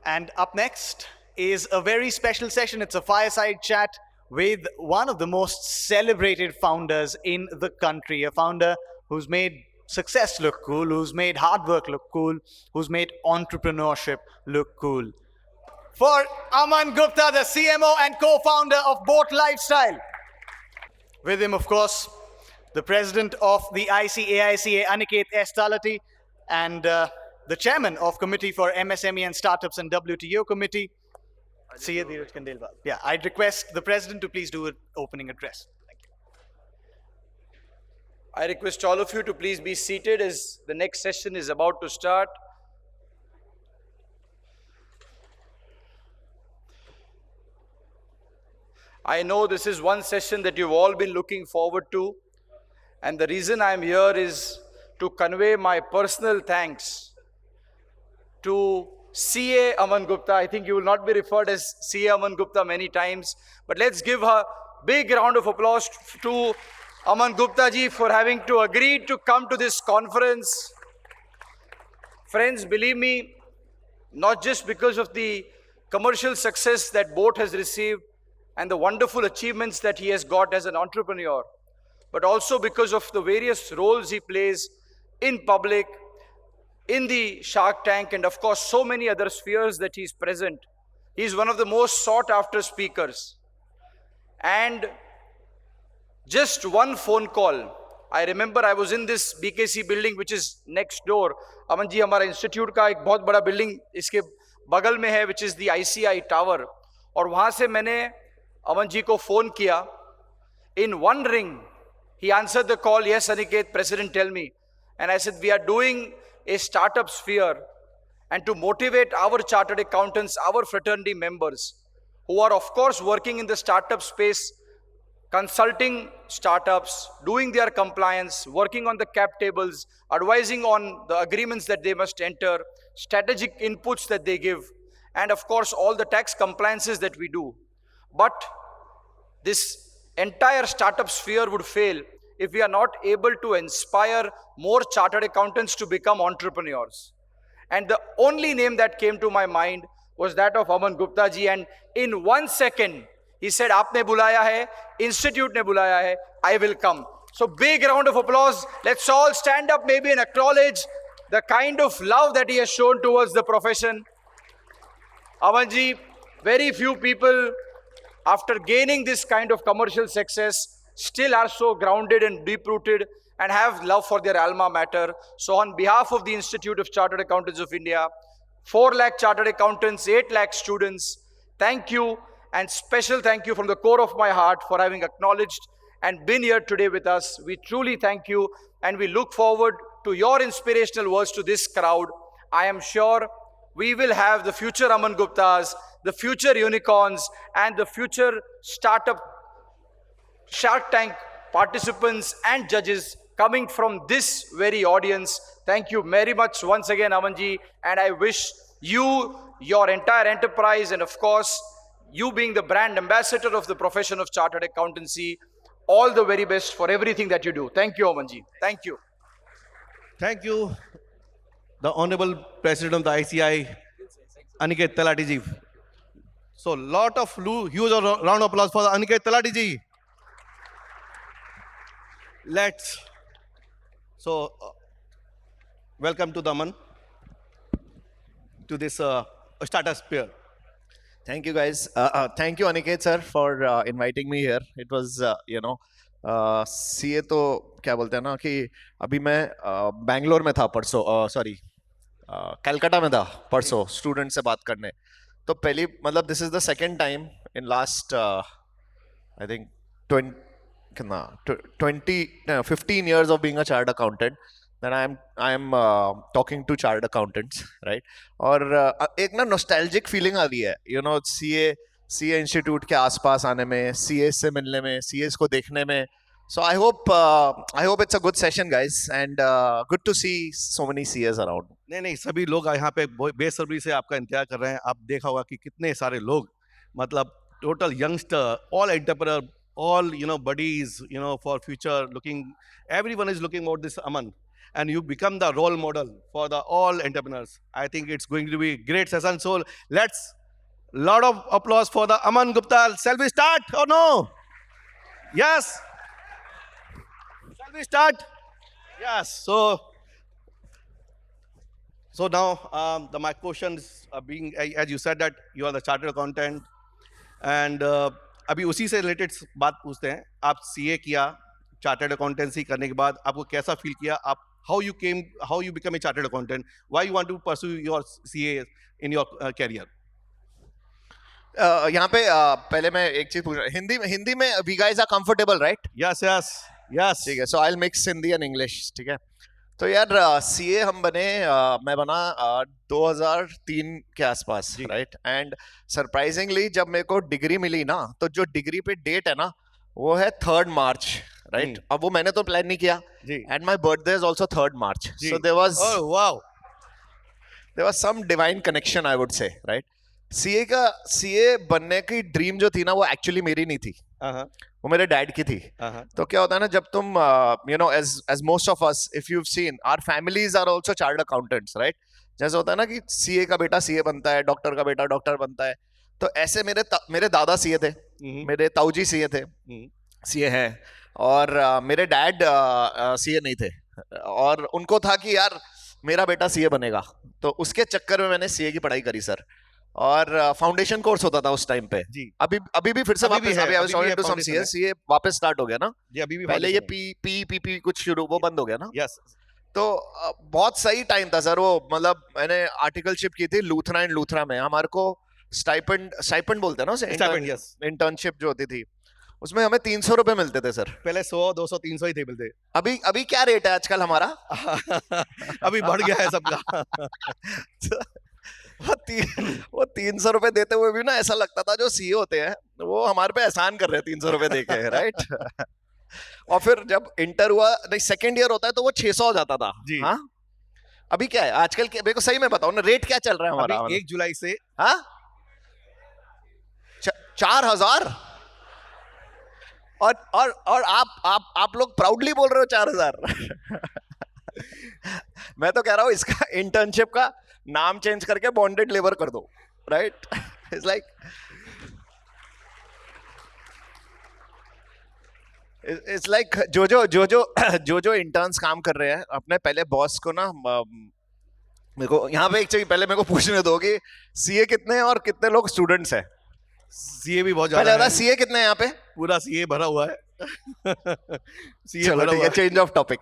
And up next is a very special session. It's a fireside chat with one of the most celebrated founders in the country, a founder who's made success look cool, who's made hard work look cool, who's made entrepreneurship look cool. For Aman Gupta, the CMO and co-founder of Boat Lifestyle. With him, of course, the president of the ICAICA, Aniket S. Talati, and the chairman of Committee for MSME and Startups and WTO Committee, C.A. Dheeraj Khandelwal. Yeah, I'd request the president to please do an opening address. Thank you. I request all of you to please be seated as the next session is about to start. I know this is one session that you've all been looking forward to, and the reason I'm here is to convey my personal thanks to CA Aman Gupta. I think you will not be referred as CA Aman Gupta many times, but let's give a big round of applause to Aman Gupta ji for having to agree to come to this conference. Friends, believe me, not just because of the commercial success that Boat has received and the wonderful achievements that he has got as an entrepreneur, but also because of the various roles he plays in public, in the Shark Tank, and of course so many other spheres that he's present. He's one of the most sought after speakers. And just one phone call. I remember I was in this BKC building which is next door. Aman ji, हमारा institute का एक बहुत बड़ा building इसके बगल में है, which is the ICI Tower. और वहाँ से मैंने Aman ji को phone किया. In one ring, he answered the call. Yes, Aniket, President, tell me. And I said, we are doing a startup sphere, and to motivate our chartered accountants, our fraternity members, who are of course working in the startup space, consulting startups, doing their compliance, working on the cap tables, advising on the agreements that they must enter, strategic inputs that they give, and of course all the tax compliances that we do. But this entire startup sphere would fail if we are not able to inspire more chartered accountants to become entrepreneurs. And the only name that came to my mind was that of Aman Gupta ji, and in 1 second, he said, "Aapne bulaya hai, institute ne bulaya hai, I will come." So big round of applause. Let's all stand up maybe and acknowledge the kind of love that he has shown towards the profession. Aman ji, very few people, after gaining this kind of commercial success, still are so grounded and deep-rooted and have love for their alma mater. So on behalf of the Institute of Chartered Accountants of India, 4 lakh chartered accountants, 8 lakh students, thank you, and special thank you from the core of my heart for having acknowledged and been here today with us. We truly thank you, and we look forward to your inspirational words to this crowd. I am sure we will have the future Aman Guptas, the future unicorns, and the future startup Shark Tank participants and judges coming from this very audience. Thank you very much once again, Amanji, and I wish you, your entire enterprise, and of course, you being the brand ambassador of the profession of chartered accountancy, all the very best for everything that you do. Thank you, Amanji. Thank you. Thank you, the Honorable President of the ICI, Aniket Talati ji. So, lot of huge round of applause for Aniket Talati ji. Welcome to Daman, to this startup sphere. Thank you, guys. Thank you, Aniket sir, for inviting me here. It was, CA तो क्या बोलते हैं ना कि अभी मैं बैंगलोर में था परसों, सॉरी कलकत्ता में था परसों स्टूडेंट से बात करने. तो पहली मतलब this is the second time in last I think 15 years of being a chartered accountant that I am talking to chartered accountants, right? और एक ना nostalgic feeling आ रही है, CA इंस्टीट्यूट के आसपास आने में, CA से मिलने में, CAs को देखने में. So I hope it's a good session, guys, and good to see so many CAs around. नहीं सभी लोग यहाँ पे बेसब्री से आपका इंतजार कर रहे हैं. आप देखा होगा कि कितने सारे लोग, मतलब total youngster, all entrepreneur, all buddies, for future looking. Everyone is looking about this Aman. and you become the role model for the all entrepreneurs. I think it's going to be a great session. So let's lot of applause for the Aman Gupta. Shall we start or no? Yes. Shall we start? Yes. So now my questions are being, as you said that you are the chartered accountant, and अभी उसी से related बात पूछते हैं. आप CA किया, chartered accountancy करने के बाद आपको कैसा फील किया? आप how you become a chartered accountant? Why you want to pursue your CA in your career? यहाँ पे पहले मैं एक चीज पूछ रहा हूँ. हिंदी में we guys are comfortable, right? Yes yes yes. ठीक है. So I will mix Hindi and English. ठीक है. तो यार सीए हम बने, मैं बना 2003 के आसपास, राइट? एंड सरप्राइजिंगली जब मेरे को डिग्री मिली ना, तो जो डिग्री पे डेट है ना वो है 3rd मार्च, राइट? अब वो मैंने तो प्लान नहीं किया, and my birthday is also 3rd March. So there was some divine connection, I would say, right? CA बनने की ड्रीम जो थी ना वो एक्चुअली मेरी नहीं थी, वो मेरे डैड की थी. तो क्या होता है ना, जब तुम you know as most of us, if you have seen, our families are also chartered accountants, right? जैसे होता है ना कि सीए का बेटा सीए बनता है, डॉक्टर का बेटा डॉक्टर बनता है. तो ऐसे मेरे दादा सीए थे, मेरे ताऊजी सीए थे, सीए हैं, और मेरे डैड सीए नहीं थे, और उनको था कि यार मेरा बेटा सीए बनेगा. तो उसके चक्कर में मैंने सीए की पढ़ाई करी सर, और फाउंडेशन कोर्स होता था उस टाइम पे. अभी भी फिर से सीए वापस स्टार्ट हो गया ना जी. अभी भी पहले ये पी कुछ शुरू, वो बंद हो गया ना. यस. तो बहुत सही टाइम था सर वो. मतलब मैंने आर्टिकलशिप की थी लूथरा एंड लूथरा में. हमारे को स्टाइपेंड बोलते हैं ना उसे, इंटर्नशिप जो होती थी, उसमें हमें 300 रुपए मिलते थे सर. पहले 100 200 300 ही थे मिलते. अभी क्या रेट है आजकल हमारा? अभी बढ़ गया है सबका. वो 300 रुपए देते हुए भी ना ऐसा लगता था जो सीए होते हैं वो हमारे पे एहसान कर रहे हैं 300 रुपए देके, राइट? और फिर जब इंटर हुआ, नहीं सेकेंड ईयर होता है, तो वो 600 हो जाता था. हाँ, अभी क्या है आजकल? मेरे को सही में बताओ ना, रेट क्या चल रहा है हमारा? 1 जुलाई से 4000. और आप लोग प्राउडली बोल रहे हो 4000. मैं तो कह रहा हूँ इसका इंटर्नशिप का नाम चेंज करके बॉन्डेड लेबर कर दो, राइट? इट्स लाइक जो इंटर्न्स काम कर रहे हैं अपने पहले बॉस को ना, मेरे को यहाँ पे एक चीज पहले मेरे को पूछने दो कि सीए कितने हैं और कितने लोग स्टूडेंट्स हैं? सीए भी बहुत ज्यादा है. सीए कितने हैं यहाँ पे? पूरा सीए भरा हुआ है. सीए भरा हुआ है. Change of topic.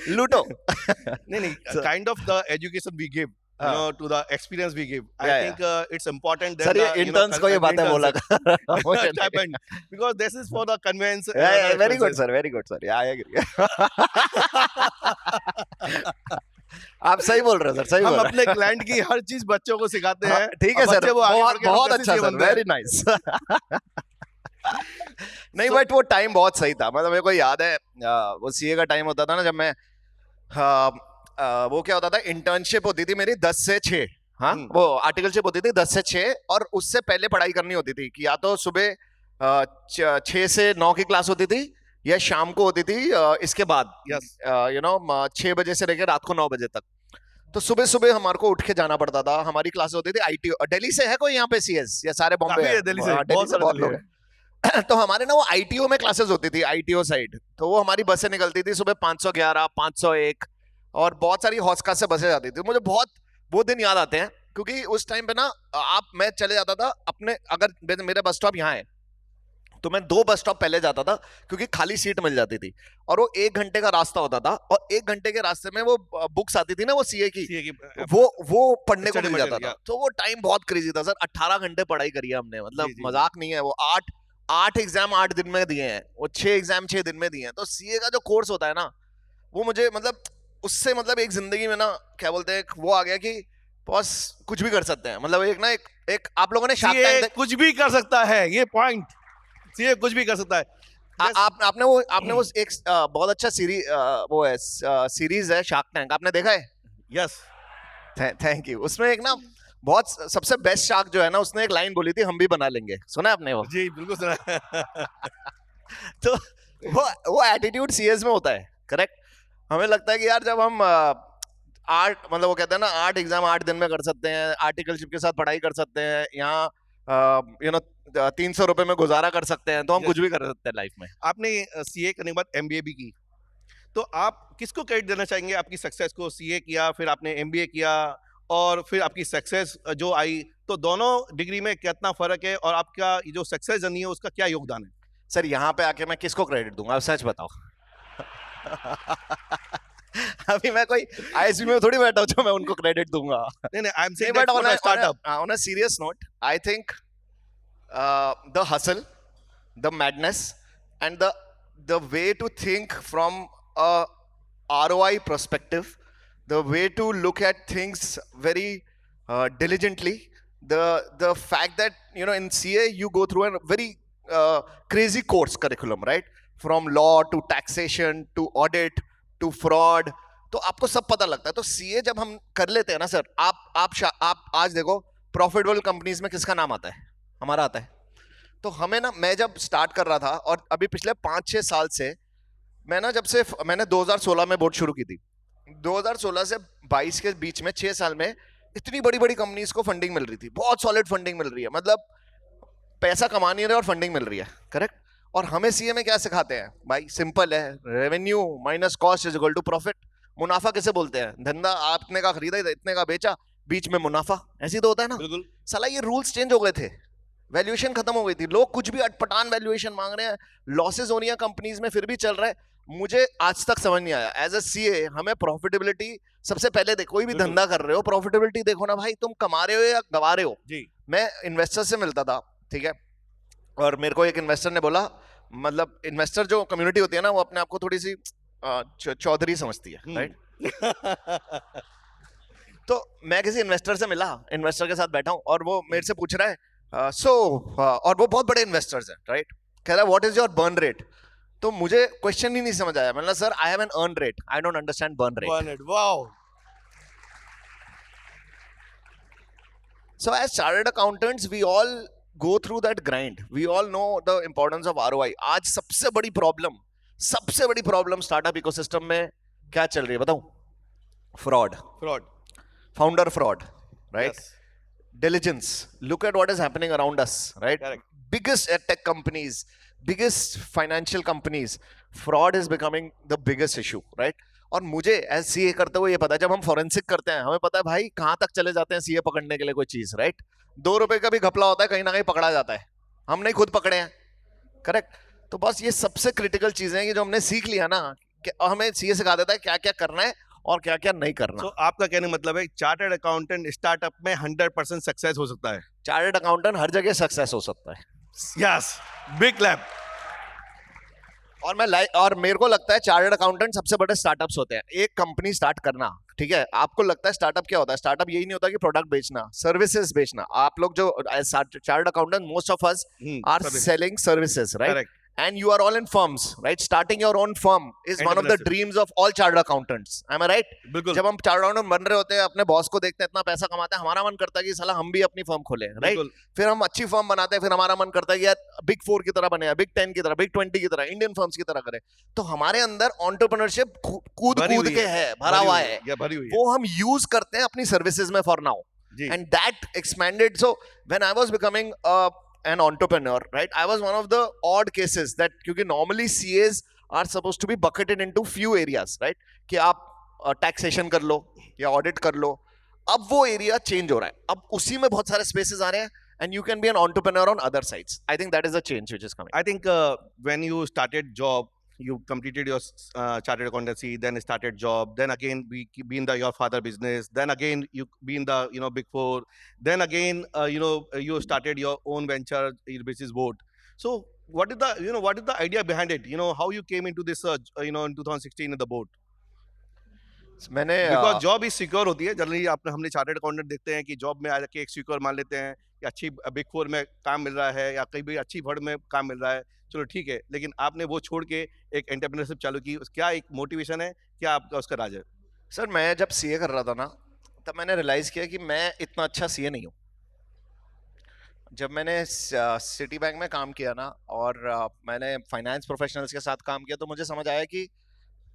लूटो. नहीं, kind of the education we give, you know, to the experience we give. I think it's important that sir, ये interns को ये बातें बोला because this is for the conveyance. Very good sir, very good sir. Yeah, I agree. आप सही बोल रहे हो सर, सही बोल रहे हैं. हम अपने क्लाइंट की हर चीज बच्चों को सिखाते हैं. ठीक है सर, बहुत अच्छा सर, वेरी नाइस. नहीं बट वो टाइम बहुत सही था. मतलब मेरे को याद है वो सीए का टाइम होता था ना, जब मैं वो क्या होता था, इंटर्नशिप होती थी मेरी 10 से 6. हाँ, वो आर्टिकलशिप होती थी 10 से 6, और उससे पहले पढ़ाई करनी होती थी कि या तो सुबह 6 से 9 की क्लास होती थी, या शाम को होती थी इसके बाद, यू नो 6 बजे से लेकर रात को 9 बजे तक. तो सुबह सुबह हमारे को उठ के जाना पड़ता था. हमारी क्लास होती थी आईटीओ. दिल्ली से है कोई यहाँ पे सीएस? या सारे बॉम्बे? दिल्ली से बहुत लोग हैं. तो हमारे ना वो आईटीओ में क्लासेस होती थी, आईटीओ साइड. तो वो हमारी बसें निकलती थी सुबह 511, 501, और बहुत सारी हॉस्का से बसें जाती थी. मुझे बहुत वो दिन याद आते हैं, क्योंकि उस टाइम पे ना मैं चले जाता था अपने, अगर मेरे बस स्टॉप यहाँ है तो मैं 2 बस स्टॉप पहले जाता था, क्योंकि खाली सीट मिल जाती थी. और वो 1 घंटे का रास्ता होता था, और 1 घंटे के रास्ते में वो बुक्स आती थी ना, वो सीए की वो पढ़ने को मिल जाता था. तो वो टाइम बहुत क्रेजी था सर. 18 घंटे पढ़ाई करी है हमने, मतलब मजाक नहीं है. वो 8 एग्जाम 8 दिन में दिए हैं, वो 6 एग्जाम 6 दिन में दिए हैं. तो सीए का जो कोर्स होता है ना, वो मुझे मतलब उससे मतलब एक जिंदगी में ना क्या बोलते हैं, वो आ गया कि बॉस कुछ भी कर सकते हैं. मतलब एक ना एक आप लोगों ने शार्क टैंक, कुछ भी कर सकता है, ये पॉइंट. सीए कुछ भी कर सकता है. आपने वो एक बहुत अच्छा सीरीज है शार्क टैंक, आपने देखा है? Yes, thank you. उसमें एक ना बहुत सबसे बेस्ट शार्क जो है ना, उसने एक लाइन बोली थी, हम भी बना लेंगे. सुना है आपने वो? जी बिल्कुल सुना. तो वो एटीट्यूड सीएस में होता है. करेक्ट. हमें लगता है कि यार जब हम 8 मतलब वो कहते हैं ना 8 एग्जाम 8 दिन में कर सकते हैं, आर्टिकलशिप के साथ पढ़ाई कर सकते हैं, यहाँ 300 रुपए में गुजारा कर सकते हैं, तो हम Yes. कुछ भी कर सकते हैं लाइफ में. आपने सीए करने के बाद एमबीए भी की, तो आप किसको क्रेडिट देना चाहेंगे आपकी सक्सेस को? सीए किया, फिर आपने एमबीए किया, और फिर आपकी सक्सेस जो आई, तो दोनों डिग्री में कितना फर्क है, और आपका ये जो सक्सेस जर्नी है उसका क्या योगदान है? सर यहाँ पे आके मैं किसको क्रेडिट दूंगा, अब सच बताओ. अभी मैं कोई आईएसबी में थोड़ी बैठा हूँ जो मैं उनको क्रेडिट दूंगा. नहीं नहीं, I am saying But that for startup. on a serious note, I think the hustle, the madness, and the way to think from a ROI perspective, the way to look at things very diligently, the fact that in CA you go through a very crazy course curriculum, right? From law to taxation to audit to fraud. तो आपको सब पता लगता है. तो CA जब हम कर लेते हैं ना सर, आप आज देखो प्रॉफिटेबल कंपनीज में किसका नाम आता है? हमारा आता है. तो हमें ना, मैं जब स्टार्ट कर रहा था और अभी पिछले 5-6 साल से मैंने 2016 में बोर्ड शुरू की थी. 2016 से 22 के बीच में 6 साल में इतनी बड़ी बड़ी कंपनीज को फंडिंग मिल रही थी, बहुत सॉलिड फंडिंग मिल रही है, मतलब पैसा कमा नहीं रहे और फंडिंग मिल रही है. करेक्ट. और हमें सीए में क्या सिखाते हैं भाई? सिंपल है, revenue minus cost is equal to profit. मुनाफा किसे बोलते हैं? धंधा आप इतने का खरीदा, इतने का बेचा, बीच में मुनाफा. ऐसे ही तो होता है ना. बिल्कुल. साला ये रूल्स चेंज हो गए थे, वैल्यूएशन खत्म हो गई थी, लोग कुछ भी अटपटान वैल्यूएशन मांग रहे हैं, लॉसेस हो रही है कंपनीज में, फिर भी चल रहा है. मुझे आज तक समझ नहीं आया. एज अ सीए हमें प्रॉफिटेबिलिटी सबसे पहले देखो. कोई भी बिल्कुल. धंधा कर रहे हो, प्रॉफिटेबिलिटी देखो ना भाई, तुम कमा रहे हो या गवा रहे हो. जी. मैं इन्वेस्टर से मिलता था, ठीक है, और मेरे को एक इन्वेस्टर ने बोला, मतलब इन्वेस्टर जो कम्युनिटी होती है ना, वो अपने आप को थोड़ी सी चौधरी समझती है, राइट? तो मैं किसी इन्वेस्टर से मिला, इन्वेस्टर के साथ बैठा हूं, और वो मेरे से पूछ रहा है और वो बहुत बड़े इन्वेस्टर्स हैं, राइट? कह रहा है what is your burn rate? तो मुझे क्वेश्चन ही नहीं समझ आया. मतलब sir, I have an earn rate, I don't understand burn rate. Wow. So as chartered accountants, we all go through that grind. We all know the importance of ROI. आज सबसे बड़ी problem startup ecosystem में क्या चल रही है बताऊं? Fraud, founder fraud, right? Diligence. Look at what is happening around us, right? Correct. Biggest tech companies, biggest financial companies, fraud is becoming the biggest issue, right? और मुझे एज सीए करते हुए ये पता है, जब हम फोरेंसिक करते हैं हमें पता है भाई कहाँ तक चले जाते हैं सीए पकड़ने के लिए कोई चीज, राइट? 2 रुपए का भी घपला होता है, कहीं ना कहीं पकड़ा जाता है. हम नहीं खुद पकड़े हैं, करेक्ट? तो बस ये सबसे क्रिटिकल चीजें हैं कि जो हमने सीख लिया ना, कि हमें सीए सिखा देता है क्या क्या करना है और क्या क्या नहीं करना. तो आपका कहने का मतलब है चार्टर्ड अकाउंटेंट स्टार्टअप में 100% सक्सेस हो सकता है? चार्टर्ड अकाउंटेंट हर जगह सक्सेस हो सकता है. Yes, big clap. और मेरे को लगता है चार्टर्ड अकाउंटेंट सबसे बड़े स्टार्टअप्स होते हैं. एक कंपनी स्टार्ट करना, ठीक है, आपको लगता है स्टार्टअप क्या होता है? स्टार्टअप यही नहीं होता कि प्रोडक्ट बेचना, सर्विसेज बेचना. आप लोग जो chartered accountant, most of us are service. Selling services, right? Correct. And you are all in firms, right? Starting your own firm is one of the Entrepreneurship. dreams of all chartered accountants. Am I right? बिल्कुल. जब हम chartered accountant बन रहे होते हैं, अपने boss को देखते हैं इतना पैसा कमाते हैं, हमारा मन करता है कि साला हम भी अपनी फर्म खोलें, राइट? बिल्कुल. फिर हम अच्छी फर्म बनाते हैं, फिर हमारा मन करता है कि यार बिग 4 की तरह बने, बिग 10 की तरह, बिग 20 की तरह, इंडियन फर्म्स की तरह करें. तो हमारे अंदर एंटरप्रेन्योरशिप कूद भरी हुई के है, भरा हुआ है. या भरी हुई है. वो हम यूज करते हैं अपनी सर्विसेज में फॉर नाउ. जी. And that expanded. So when I was becoming an entrepreneur, right, I was one of the odd cases that, क्योंकि normally CAs are supposed to be bucketed into few areas, right? कि आप taxation कर लो या audit कर लो. अब वो area change हो रहा है, अब उसी में बहुत सारे spaces आ रहे हैं, and you can be an entrepreneur on other sides. I think that is the change which is coming. I think when you started job, you completed your chartered accountancy, then started job, then again be in your father business, then again you be in the big 4, then again you started your own venture, which is board. So what is the idea behind it? How you came into this in 2016 in the board? मैंने because job he secure होती है generally. हमने chartered accountant देखते हैं कि job में आके एक सिक्योर मान लेते हैं कि अच्छी बिग 4 में काम मिल रहा है या कहीं भी अच्छी फर्म में काम मिल रहा है, चलो ठीक है. लेकिन आपने वो छोड़ के एक एंटरप्रेन्योरशिप चालू की, क्या एक मोटिवेशन है, क्या आपका उसका राज है? सर, मैं जब सीए कर रहा था ना, तब मैंने रियलाइज किया कि मैं इतना अच्छा सीए नहीं हूँ. जब मैंने सिटी बैंक में काम किया ना, और मैंने फाइनेंस प्रोफेशनल्स के साथ काम किया, तो मुझे समझ आया कि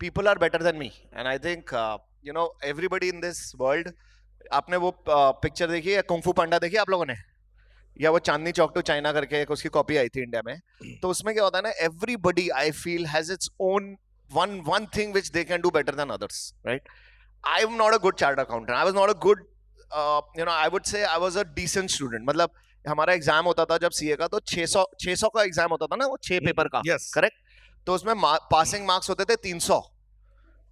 people are better than me, and I think everybody in this world. आपने वो पिक्चर देखी है, कुंग फू पांडा देखी है आप लोगों ने, या वो चांदनी चौक टू चाइना करके एक उसकी कॉपी आई थी इंडिया में, तो उसमें क्या होता है ना, everybody I feel has its own one thing which they can do better than others, right? I'm not a good chartered accountant. I was not a good I would say I was a decent student. मतलब हमारा exam होता था जब CA का, तो 600 का exam होता था ना, वो 6 पेपर का, Yes. करेक्ट? तो उसमें पासिंग मार्क्स होते थे 300,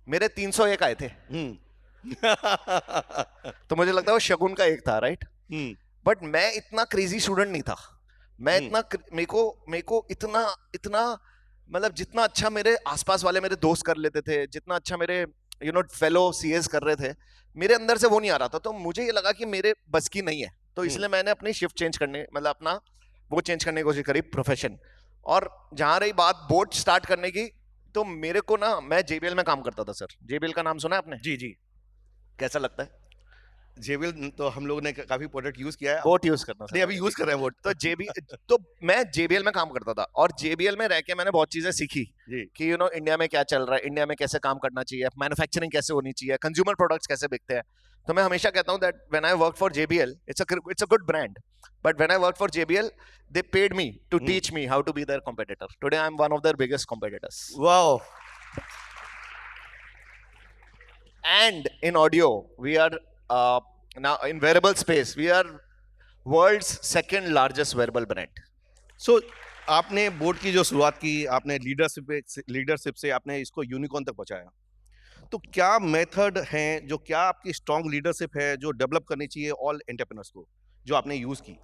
मेरे 301 आए थे. तो मुझे लगता है वो शगुन का एक था, राइट? बट मैं इतना क्रेजी स्टूडेंट नहीं था. मैं इतना मेरे को इतना मतलब जितना अच्छा मेरे आसपास वाले मेरे दोस्त कर लेते थे, जितना अच्छा मेरे फेलो सीएस कर रहे थे, मेरे अंदर से वो नहीं आ रहा था. तो मुझे ये लगा कि मेरे बस की नहीं है, तो इसलिए मैंने अपनी शिफ्ट चेंज करने, मतलब अपना वो चेंज करने की कोशिश करी, प्रोफेशन. और जहां रही बात बोट स्टार्ट करने की, तो मेरे को ना, मैं जेबीएल में काम करता था सर. जेबीएल का नाम सुना है आपने? जी जी. कैसा लगता है? जेबीएल तो हम लोगों ने काफी प्रोडक्ट यूज किया है. बोट यूज करना नहीं, अभी यूज कर रहे हैं बोट. तो मैं जेबीएल में काम करता था, और जेबीएल में रह के मैंने बहुत चीजें सीखी जी. कि इंडिया में क्या चल रहा है, इंडिया में कैसे काम करना चाहिए, मैन्युफैक्चरिंग कैसे होनी चाहिए, कंज्यूमर प्रोडक्ट्स कैसे बिकते हैं. तो मैं हमेशा कहता हूं that when I work for JBL, it's a good brand, but when I work for JBL, they paid me to teach me how to be their competitor. Today I am one of their biggest competitors. Wow. And in audio, we are now in wearable space, we are world's second largest wearable brand. सो आपने boat की जो शुरुआत की, आपने leadership से आपने इसको unicorn तक पहुंचाया. तो क्या मेथड हैं, जो क्या आपकी स्ट्रॉन्ग लीडरशिप है जो डेवलप करनी चाहिए ऑल एंटरप्रेन्योर्स को, जो आपने यूज की?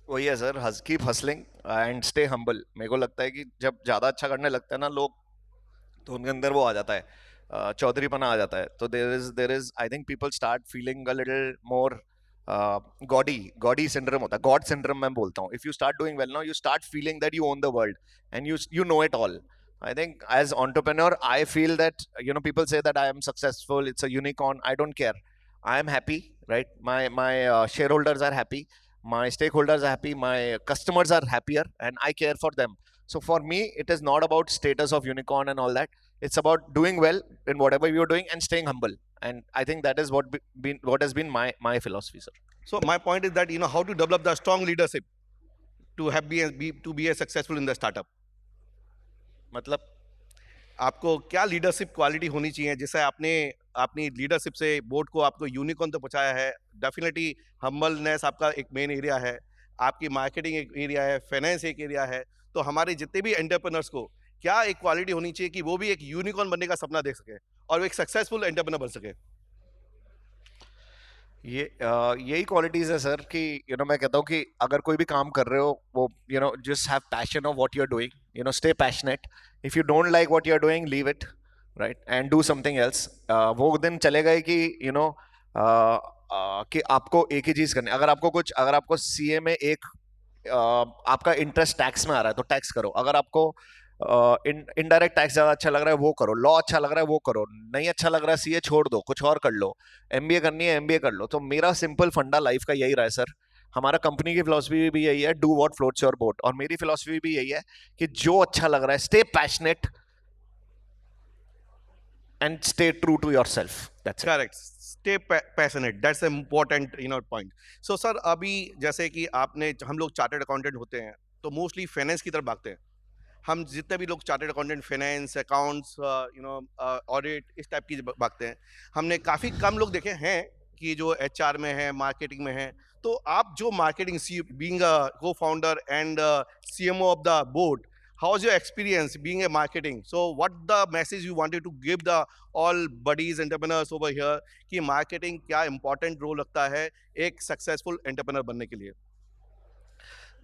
वही है sir, keep hustling and stay humble. मेरे को लगता है कि जब ज्यादा अच्छा करने लगता है ना लोग, तो उनके अंदर वो आ जाता है, चौधरीपना आ जाता है. तो there is I think people start feeling a little more gaudy syndrome होता है, गॉड सिंड्रोम मैं बोलता हूँ. If you start doing well now, you start feeling that you own the world and you know it all. I think as entrepreneur, I feel that people say that I am successful, it's a unicorn. I don't care. I am happy, right? My shareholders are happy, my stakeholders are happy, my customers are happier, and I care for them. So for me, it is not about status of unicorn and all that. It's about doing well in whatever you're doing and staying humble. And I think that is what has been my philosophy, sir. So my point is that how to develop the strong leadership to be a successful in the startup. मतलब आपको क्या leadership quality होनी चाहिए, जैसे आपने अपनी leadership से board को आपको यूनिकॉर्न तक पहुंचाया है. डेफिनेटली हम्बलनेस आपका एक मेन एरिया है, आपकी मार्केटिंग एक एरिया है, फाइनेंस एक एरिया है. तो हमारे जितने भी एंटरप्रेन्योर्स को क्या एक क्वालिटी होनी चाहिए कि वो भी एक यूनिकॉर्न बनने का सपना देख सके और वो एक सक्सेसफुल एंटरप्रेन्योर बन सके? यही क्वालिटीज है सर कि मैं कहता हूँ कि अगर कोई भी काम कर रहे हो, वो just have passion of what you are doing, stay passionate. If you don't like what you are doing, leave it, right, and do something else. वो दिन चलेगा ही कि कि आपको एक ही चीज करनी. अगर आपको सीए में एक आपका इंटरेस्ट टैक्स में आ रहा है, तो टैक्स करो. अगर आपको इनडायरेक्ट टैक्स ज्यादा अच्छा लग रहा है, वो करो. लॉ अच्छा लग रहा है, वो करो. नहीं अच्छा लग रहा है सीए, छोड़ दो, कुछ और कर लो. एमबीए करनी है, एमबीए कर लो. तो मेरा सिंपल फंडा लाइफ का यही रहा है सर. हमारा कंपनी की फिलॉसफी भी यही है, do what floats your boat. और मेरी फिलॉसफी भी यही है कि जो अच्छा लग रहा है, stay passionate and stay true to yourself. That's correct. Stay passionate, that's a important point. So sir, अभी जैसे कि हम लोग चार्टर्ड अकाउंटेंट होते हैं तो मोस्टली फाइनेंस की तरफ भागते हैं. हम जितने भी लोग chartered accountant, finance, accounts, audit, इस टाइप की भागते हैं. हमने काफ़ी कम लोग देखे हैं कि जो एचआर में है, मार्केटिंग में है. तो आप जो marketing, being a co-founder and CMO of the board, how was your experience being a marketing? So what the message you wanted to give the all buddies entrepreneurs over here कि marketing क्या important role रखता है एक successful entrepreneur बनने के लिए?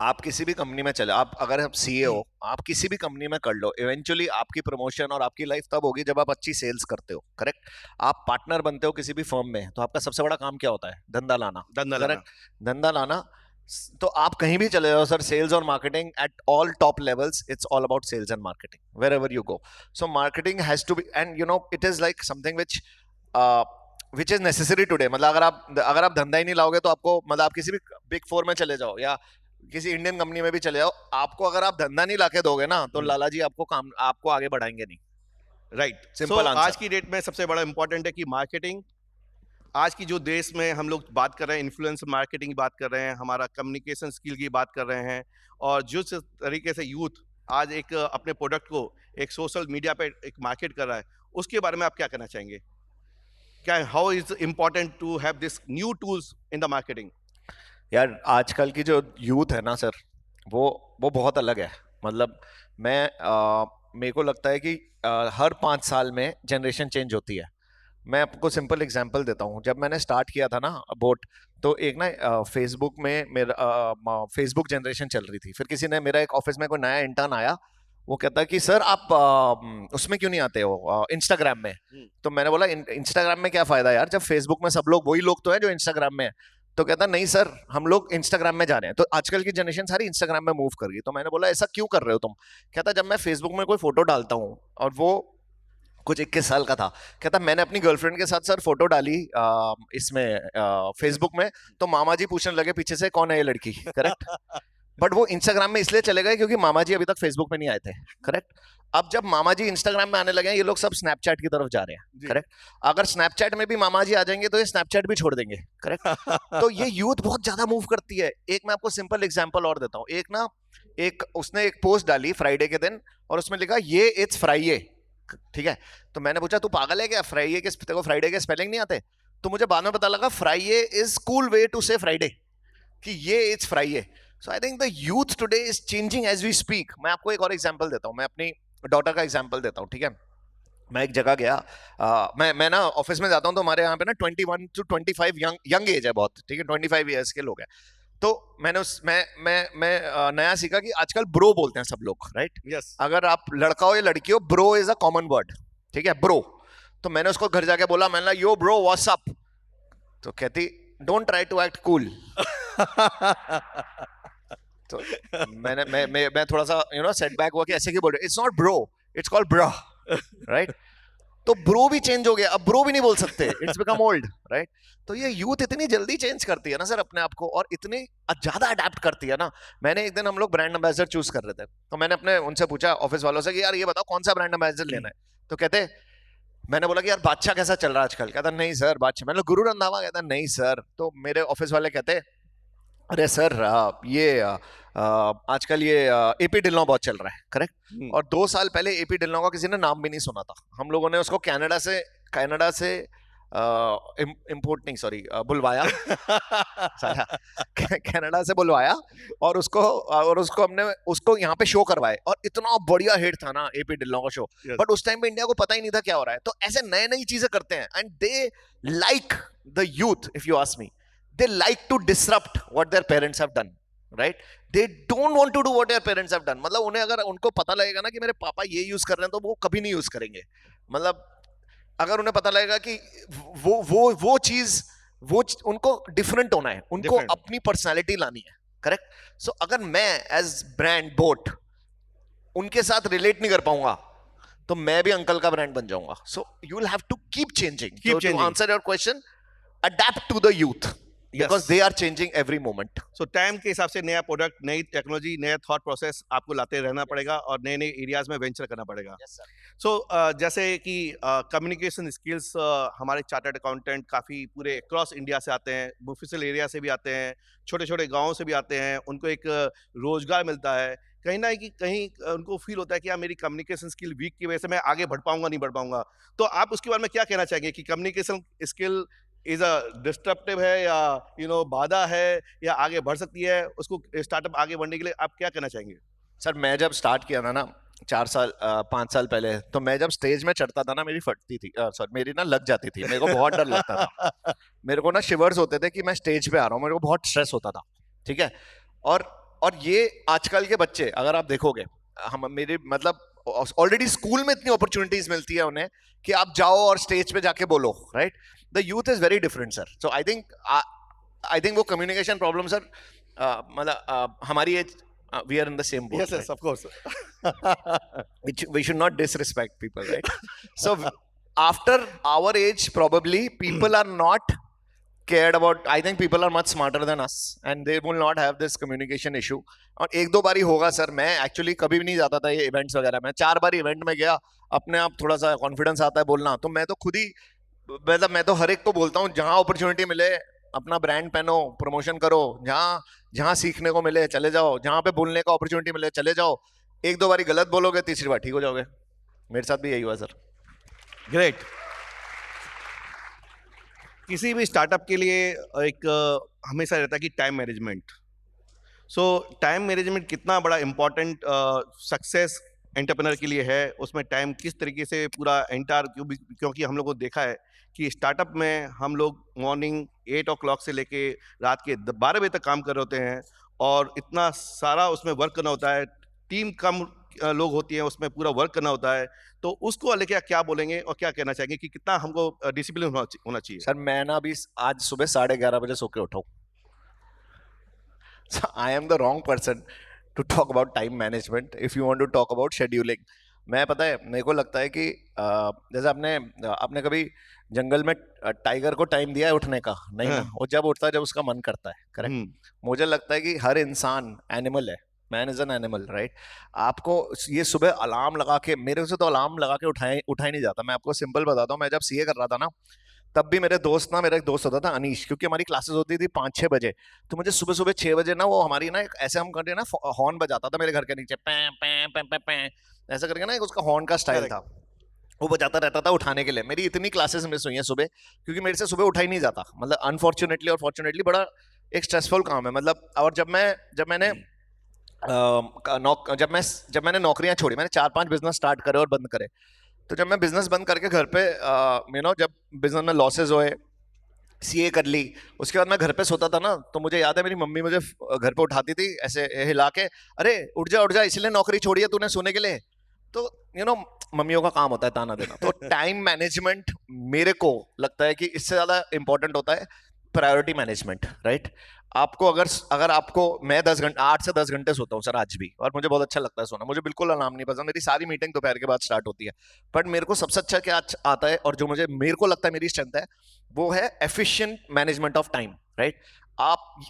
आप किसी भी कंपनी में चले, अगर आप सीए हो, आप किसी भी कंपनी में कर लो, इवेंचुअली आपकी प्रमोशन और आपकी लाइफ तब होगी जब आप अच्छी सेल्स करते हो, करेक्ट. आप पार्टनर बनते हो किसी भी फर्म में, तो आपका सबसे बड़ा काम क्या होता है? धंधा लाना. धंधा लाना. तो आप कहीं भी चले जाओ सर, सेल्स और marketing at all top levels, it's all about sales and marketing wherever you go. So marketing has to be, and it is like something which is necessary today. मतलब अगर आप धंधा ही नहीं लाओगे, तो आपको, मतलब आप किसी भी बिग फोर में चले जाओ या किसी इंडियन कंपनी में भी चले जाओ, आपको अगर आप धंधा नहीं लाके दोगे ना, तो लाला जी आपको आगे बढ़ाएंगे नहीं. राइट। Simple answer. आज की डेट में सबसे बड़ा इंपॉर्टेंट है कि मार्केटिंग, आज की जो देश में हम लोग बात कर रहे हैं, इन्फ्लुएंसर मार्केटिंग की बात कर रहे हैं, हमारा कम्युनिकेशन स्किल की बात कर रहे हैं, और जिस तरीके से यूथ आज एक अपने प्रोडक्ट को एक सोशल मीडिया पे एक मार्केट कर रहा है, उसके बारे में आप क्या कहना चाहेंगे? क्या, how is important to have this new tools in the marketing? यार आजकल की जो यूथ है ना सर, वो बहुत अलग है। मतलब मेरे को लगता है कि हर 5 साल में जनरेशन चेंज होती है। मैं आपको सिंपल एग्जांपल देता हूँ। जब मैंने स्टार्ट किया था ना बोट, तो एक ना फेसबुक में मेरा फेसबुक जनरेशन चल रही थी। फिर किसी ने, मेरा एक ऑफिस में कोई नया इंटर्न आया, वो कहता है कि सर आप उसमें क्यों नहीं आते हो इंस्टाग्राम में। तो मैंने बोला इंस्टाग्राम में क्या फायदा यार, जब फेसबुक में सब लोग वही लोग तो है जो इंस्टाग्राम में है। तो कहता नहीं सर, हम लोग इंस्टाग्राम में जा रहे हैं। तो आजकल की जनरेशन सारी इंस्टाग्राम में मूव कर गई। तो मैंने बोला ऐसा क्यों कर रहे हो तुम? कहता जब मैं फेसबुक में कोई फोटो डालता हूँ, और वो कुछ 21 साल का था, कहता मैंने अपनी गर्लफ्रेंड के साथ सर फोटो डाली इसमें फेसबुक में, तो मामा जी पूछने लगे पीछे से कौन है ये लड़की। करेक्ट। बट वो इंस्टाग्राम में इसलिए चले गए क्योंकि मामा जी अभी तक फेसबुक में नहीं आए थे। करेक्ट। अब जब मामा जी इंस्टाग्राम में आने लगे हैं, ये लोग सब स्नैपचैट की तरफ जा रहे हैं। करेक्ट। अगर स्नैपचैट में भी मामा जी आ जाएंगे तो ये स्नैपचैट भी छोड़ देंगे। करेक्ट। तो ये यूथ बहुत ज्यादा मूव करती है। एक मैं आपको सिंपल एग्जांपल और देता हूँ। उसने एक पोस्ट डाली फ्राइडे के दिन, और उसमें लिखा ये इट्स फ्राइडे। ठीक है। तो मैंने पूछा तू पागल है क्या, फ्राइडे के, तेरे को फ्राइडे के स्पेलिंग नहीं आते? तो मुझे बाद में पता लगा Friday is cool way to say Friday, कि ये it's Friday. So I think the youth today is changing as we speak. मैं आपको एक और एग्जांपल देता हूँ, मैं अपनी डॉटर का एग्जांपल देता हूँ। ठीक है। मैं एक जगह गया, मैं ना ऑफिस में जाता हूँ, तो हमारे यहाँ पे ना 21 to 25 यंग एज है बहुत। ठीक है। 25 ईयर्स के लोग हैं। तो मैंने मैं नया सीखा कि आजकल ब्रो बोलते हैं सब लोग। राइट। यस। अगर आप लड़का हो या लड़की हो, bro is a common word. ठीक है, ब्रो। तो मैंने उसको घर जाके बोला, मैंने यो ब्रो व्हाट्स अप। तो कहती don't try to act cool. तो मैं थोड़ा सा सेटबैक हुआ कि ऐसे क्यों बोल रहे, it's not bro, it's called bra. Right. तो ब्रो भी चेंज हो गया, अब ब्रो भी नहीं बोल सकते, इट्स बिकम ओल्ड। राइट। तो ये यूथ इतनी जल्दी चेंज करती है ना सर अपने आप को, और इतनी ज्यादा अडेप्ट करती है ना। मैंने एक दिन, हम लोग ब्रांड एम्बेसडर चूज कर रहे थे, तो मैंने अपने उनसे पूछा ऑफिस वालों से कि यार ये बताओ कौन सा ब्रांड एम्बेसडर लेना है। तो कहते, मैंने बोला कि यार बादशाह कैसा चल रहा है आजकल। कहता नहीं सर बादशाह। मैंने गुरु रंधावा। कहता नहीं सर। तो मेरे ऑफिस वाले कहते अरे सर ये आजकल ये एपी ढिल्लों बहुत चल रहा है। करेक्ट। और 2 साल पहले एपी ढिल्लों का किसी ने नाम भी नहीं सुना था। हम लोगों ने उसको कनाडा से इम्पोर्ट नहीं, सॉरी, बुलवाया। कनाडा से बुलवाया, और उसको हमने उसको यहाँ पे शो करवाए, और इतना बढ़िया हिट था ना एपी ढिल्लों का शो। बट उस टाइम पे इंडिया को पता ही नहीं था क्या हो रहा है। तो ऐसे नए नई चीजें करते हैं, and they like the youth, if you ask me, they like to disrupt what their parents have done. Right. They don't want to do what their parents have done. मतलब उन्हें, अगर उनको पता लगेगा ना कि मेरे पापा ये यूज कर रहे हैं, तो वो कभी नहीं यूज करेंगे। मतलब अगर उन्हें पता लगेगा कि वो चीज उनको डिफरेंट होना है, उनको अपनी पर्सनालिटी लानी है। करेक्ट। सो अगर मैं एज ब्रांड बोट उनके साथ रिलेट नहीं कर पाऊंगा, तो मैं भी अंकल का ब्रांड बन जाऊंगा। So you will have to keep changing. To answer your question, adapt to the youth, because they are changing every moment. So time के हिसाब से नया प्रोडक्ट, नई टेक्नोलॉजी, नया थॉट प्रोसेस आपको लाते रहना पड़ेगा, और नए नए एरियाज में वेंचर करना पड़ेगा। सो जैसे कि कम्युनिकेशन स्किल्स, हमारे चार्टर्ड अकाउंटेंट काफ़ी पूरे अक्रॉस इंडिया से आते हैं, ऑफिशियल एरिया से भी आते हैं, छोटे छोटे गाँव से भी आते हैं, उनको एक रोजगार मिलता है। कहीं ना कहीं उनको फील होता है कि यार मेरी कम्युनिकेशन स्किल वीक की वजह से मैं आगे बढ़ पाऊंगा, नहीं बढ़ पाऊंगा। तो आप उसके बारे में क्या कहना चाहेंगे कि communication skill is a disruptive है, या बाधा है, या आगे बढ़ सकती है? उसको स्टार्टअप आगे बढ़ने के लिए आप क्या कहना चाहेंगे? सर मैं जब स्टार्ट किया था ना 5 साल पहले, तो मैं जब स्टेज में चढ़ता था ना, मेरी फटती थी, सॉरी मेरी ना लग जाती थी, मेरे को बहुत डर लगता था। मेरे को ना शिवर्स होते थे कि मैं स्टेज पे आ रहा हूँ, मेरे को बहुत स्ट्रेस होता था। ठीक है। और ये आजकल के बच्चे अगर आप देखोगे, मेरे मतलब ऑलरेडी स्कूल में इतनी अपॉर्चुनिटीज मिलती है उन्हें कि आप जाओ और स्टेज पे जाके बोलो। Right. The youth is very different sir. So I think वो कम्युनिकेशन प्रॉब्लम सर, मतलब हमारी as, we are in the same boat. Yes, right? of course. We should not disrespect people, right? So after our age, probably people are not cared about. I think people are much smarter than us and they will not have this communication issue. और एक दो बारी होगा sir, मैं actually कभी भी नहीं जाता था ये इवेंट्स वगैरह में, 4 बार इवेंट में गया, अपने आप थोड़ा सा कॉन्फिडेंस आता है बोलना, तो मैं तो खुद ही मतलब मैं तो हर एक को बोलता हूँ जहाँ अपॉर्चुनिटी मिले अपना ब्रांड पहनो, प्रमोशन करो, जहाँ जहाँ सीखने को मिले चले जाओ, जहाँ पे बोलने का अपॉर्चुनिटी मिले चले जाओ, एक दो बारी गलत बोलोगे तीसरी बार ठीक हो जाओगे। मेरे साथ भी यही हुआ सर। ग्रेट। किसी भी स्टार्टअप के लिए एक हमेशा रहता है कि टाइम मैनेजमेंट। सो टाइम मैनेजमेंट कितना बड़ा इम्पोर्टेंट सक्सेस एंटरप्रेन्योर के लिए है, उसमें टाइम किस तरीके से पूरा एंटायर, क्योंकि हम लोग को देखा है कि स्टार्टअप में हम लोग मॉर्निंग 8 o'clock से लेके रात के 12 बजे तक काम कर रहे होते हैं और इतना सारा उसमें वर्क करना होता है, टीम कम लोग होती हैं, उसमें पूरा वर्क करना होता है। तो उसको लेके क्या बोलेंगे और क्या कहना चाहेंगे कि कितना हमको डिसिप्लिन होना चाहिए? सर मैं ना अभी आज सुबह 11:30 बजे सो के उठा हूं। So I am the wrong person to talk about time management if you want to talk about scheduling. मैं पता है मेरे को लगता है कि जैसे आपने कभी जंगल में टाइगर को टाइम दिया है उठने का? नहीं ना, वो जब उठता है जब उसका मन करता है, करेक्ट। मुझे लगता है कि हर इंसान एनिमल है, man is an animal, right. आपको ये सुबह अलार्म लगा के, मेरे से तो अलार्म लगा के उठा ही नहीं जाता। मैं आपको सिंपल बताता हूँ, मैं जब सीए कर रहा था ना तब भी मेरा एक दोस्त होता था अनीश, क्योंकि हमारी क्लासेस होती थी 5-6 बजे, तो मुझे सुबह 6 बजे ना वो हमारी ना ऐसे हम करते ना हॉर्न बजाता था मेरे घर के नीचे, पैं पैं पैं पैं पैं ऐसा करके ना, एक उसका हॉर्न का स्टाइल था, वो बजाता रहता था उठाने के लिए। मेरी इतनी क्लासेस मिस हुई हैं सुबह, क्योंकि मेरे से सुबह उठा ही नहीं जाता, मतलब अनफॉर्चुनेटली और फॉर्चुनेटली बड़ा एक स्ट्रेसफुल काम है मतलब। और जब मैंने नौकरियां छोड़ी, मैंने 4-5 बिजनेस स्टार्ट करे और बंद करे, तो जब मैं बिजनेस बंद करके घर पे जब बिजनेस में लॉसेज हुए, सीए कर ली, उसके बाद मैं घर पे सोता था ना, तो मुझे याद है मेरी मम्मी मुझे घर पे उठाती थी ऐसे हिला के, अरे उठ जा इसलिए नौकरी छोड़ी है तूने सोने के लिए। तो मम्मियों का काम होता है ताना देना। तो टाइम मैनेजमेंट मेरे को लगता है कि इससे ज्यादा इंपॉर्टेंट होता है प्रायोरिटी मैनेजमेंट, राइट। आपको अगर आपको, मैं 8 से 10 घंटे सोता हूँ सर आज भी, और मुझे बहुत अच्छा लगता है सोना, मुझे बिल्कुल अलार्म नहीं पसंद, मेरी सारी मीटिंग दोपहर के बाद स्टार्ट होती है। बट मेरे को सबसे अच्छा क्या आता है और जो मेरे को लगता है मेरी स्ट्रेंथ है, वो है efficient management of time, right.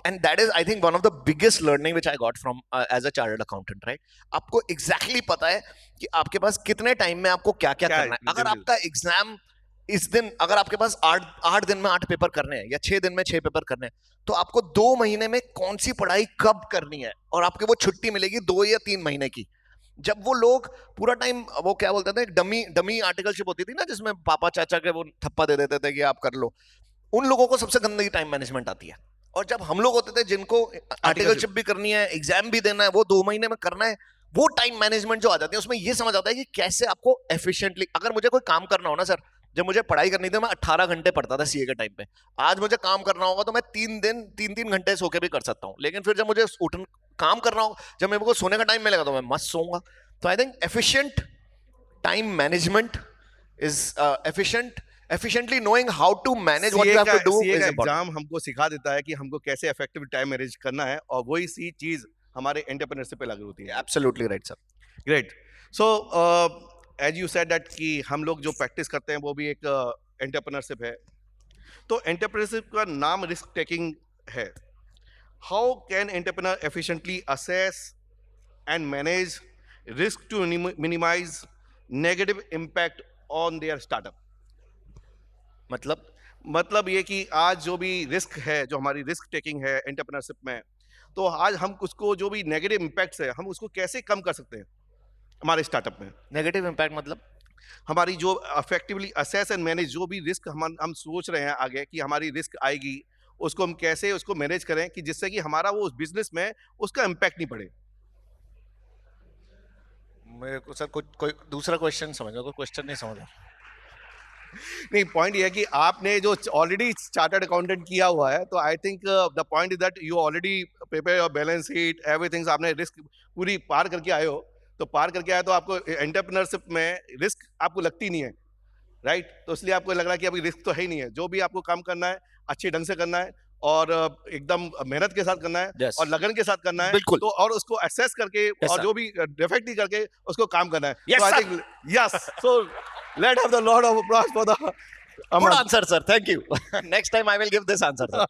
And that is I think one of the biggest learning which I got from as a chartered accountant, right. आपको एग्जैक्टली पता है कि आपके पास कितने टाइम में आपको क्या क्या करना है। अगर आपका एग्जाम इस दिन, अगर आपके पास 8 दिन में 8 पेपर करने हैं या 6 दिन में 6 पेपर करने हैं, तो आपको 2 महीने में कौन सी पढ़ाई कब करनी है, और आपको वो छुट्टी मिलेगी 2 या 3 महीने की। जब वो लोग पूरा टाइम, वो क्या बोलते थे, डमी आर्टिकलशिप होती थी ना, जिसमें पापा चाचा के वो थप्पा दे देते थे कि आप कर लो, उन लोगों को सबसे गंदी टाइम मैनेजमेंट आती है। और जब हम लोग होते थे जिनको आर्टिकलशिप भी करनी है, एग्जाम भी देना है, वो 2 महीने में करना है, वो टाइम मैनेजमेंट जो आ जाती है उसमें ये समझ आता है कि कैसे आपको एफिशिएंटली, अगर मुझे कोई काम करना हो ना सर, जब मुझे पढ़ाई करनी थी मैं 18 घंटे पढ़ता था सीए के टाइम पे, आज मुझे काम करना होगा तो मैं 3 घंटे सो के भी कर सकता हूँ। लेकिन फिर जब मुझे काम करना होगा, जब मेरे को सोने का टाइम मिलेगा तो मैं मस्त सोऊंगा। तो I think efficient time management is efficiently knowing how to manage what you have to do is important. Exam हमको सिखा देता है कि हमको कैसे इफेक्टिव टाइम मैनेज करना है, और वही सी चीज हमारे एंटरप्रेन्योरशिप पे लागू होती है। Absolutely right, sir. Great. So as you said that कि हम लोग जो प्रैक्टिस करते हैं वो भी एक एंटरप्रेन्योरशिप है। तो एंटरप्रेन्योरशिप का नाम रिस्क टेकिंग है। How can entrepreneur efficiently assess and manage risk to minimise negative impact on their startup? मतलब ये कि आज जो भी रिस्क है, जो हमारी रिस्क टेकिंग है एंटरप्रेन्योरशिप में, तो आज हम उसको, जो भी नेगेटिव इम्पैक्ट्स है, हम उसको कैसे कम कर सकते हैं हमारे स्टार्टअप में? नेगेटिव इम्पैक्ट मतलब हमारी जो इफेक्टिवली असेस एंड मैनेज, जो भी रिस्क हम सोच रहे हैं आगे कि हमारी रिस्क आएगी, उसको हम कैसे उसको मैनेज करें कि जिससे कि हमारा वो बिजनेस में उसका इम्पैक्ट नहीं पड़े। मेरे को सर कोई दूसरा क्वेश्चन समझो, कोई क्वेश्चन नहीं समझा। नहीं, पॉइंट ये है कि आपने जो ऑलरेडी चार्टर्ड अकाउंटेंट किया हुआ है, तो I think the point is that you already prepare your balance sheet, everything. आपने रिस्क पूरी पार करके आए हो, तो आपको एंटरप्रेन्योरशिप में रिस्क आपको लगती नहीं है, राइट। तो इसलिए आपको लग रहा है कि अभी रिस्क तो है ही नहीं है। जो भी आपको काम करना है अच्छे ढंग से करना है, और एकदम मेहनत के साथ करना है, Yes. और लगन के साथ करना है, बिल्कुल। तो और उसको असेस करके, Yes, और sir. जो भी डिफेक्ट करके उसको काम करना है। Yes, so I sir. think, yes, so let's have the lot of applause for the Good answer, sir. Thank you. Next time I will give this answer, sir.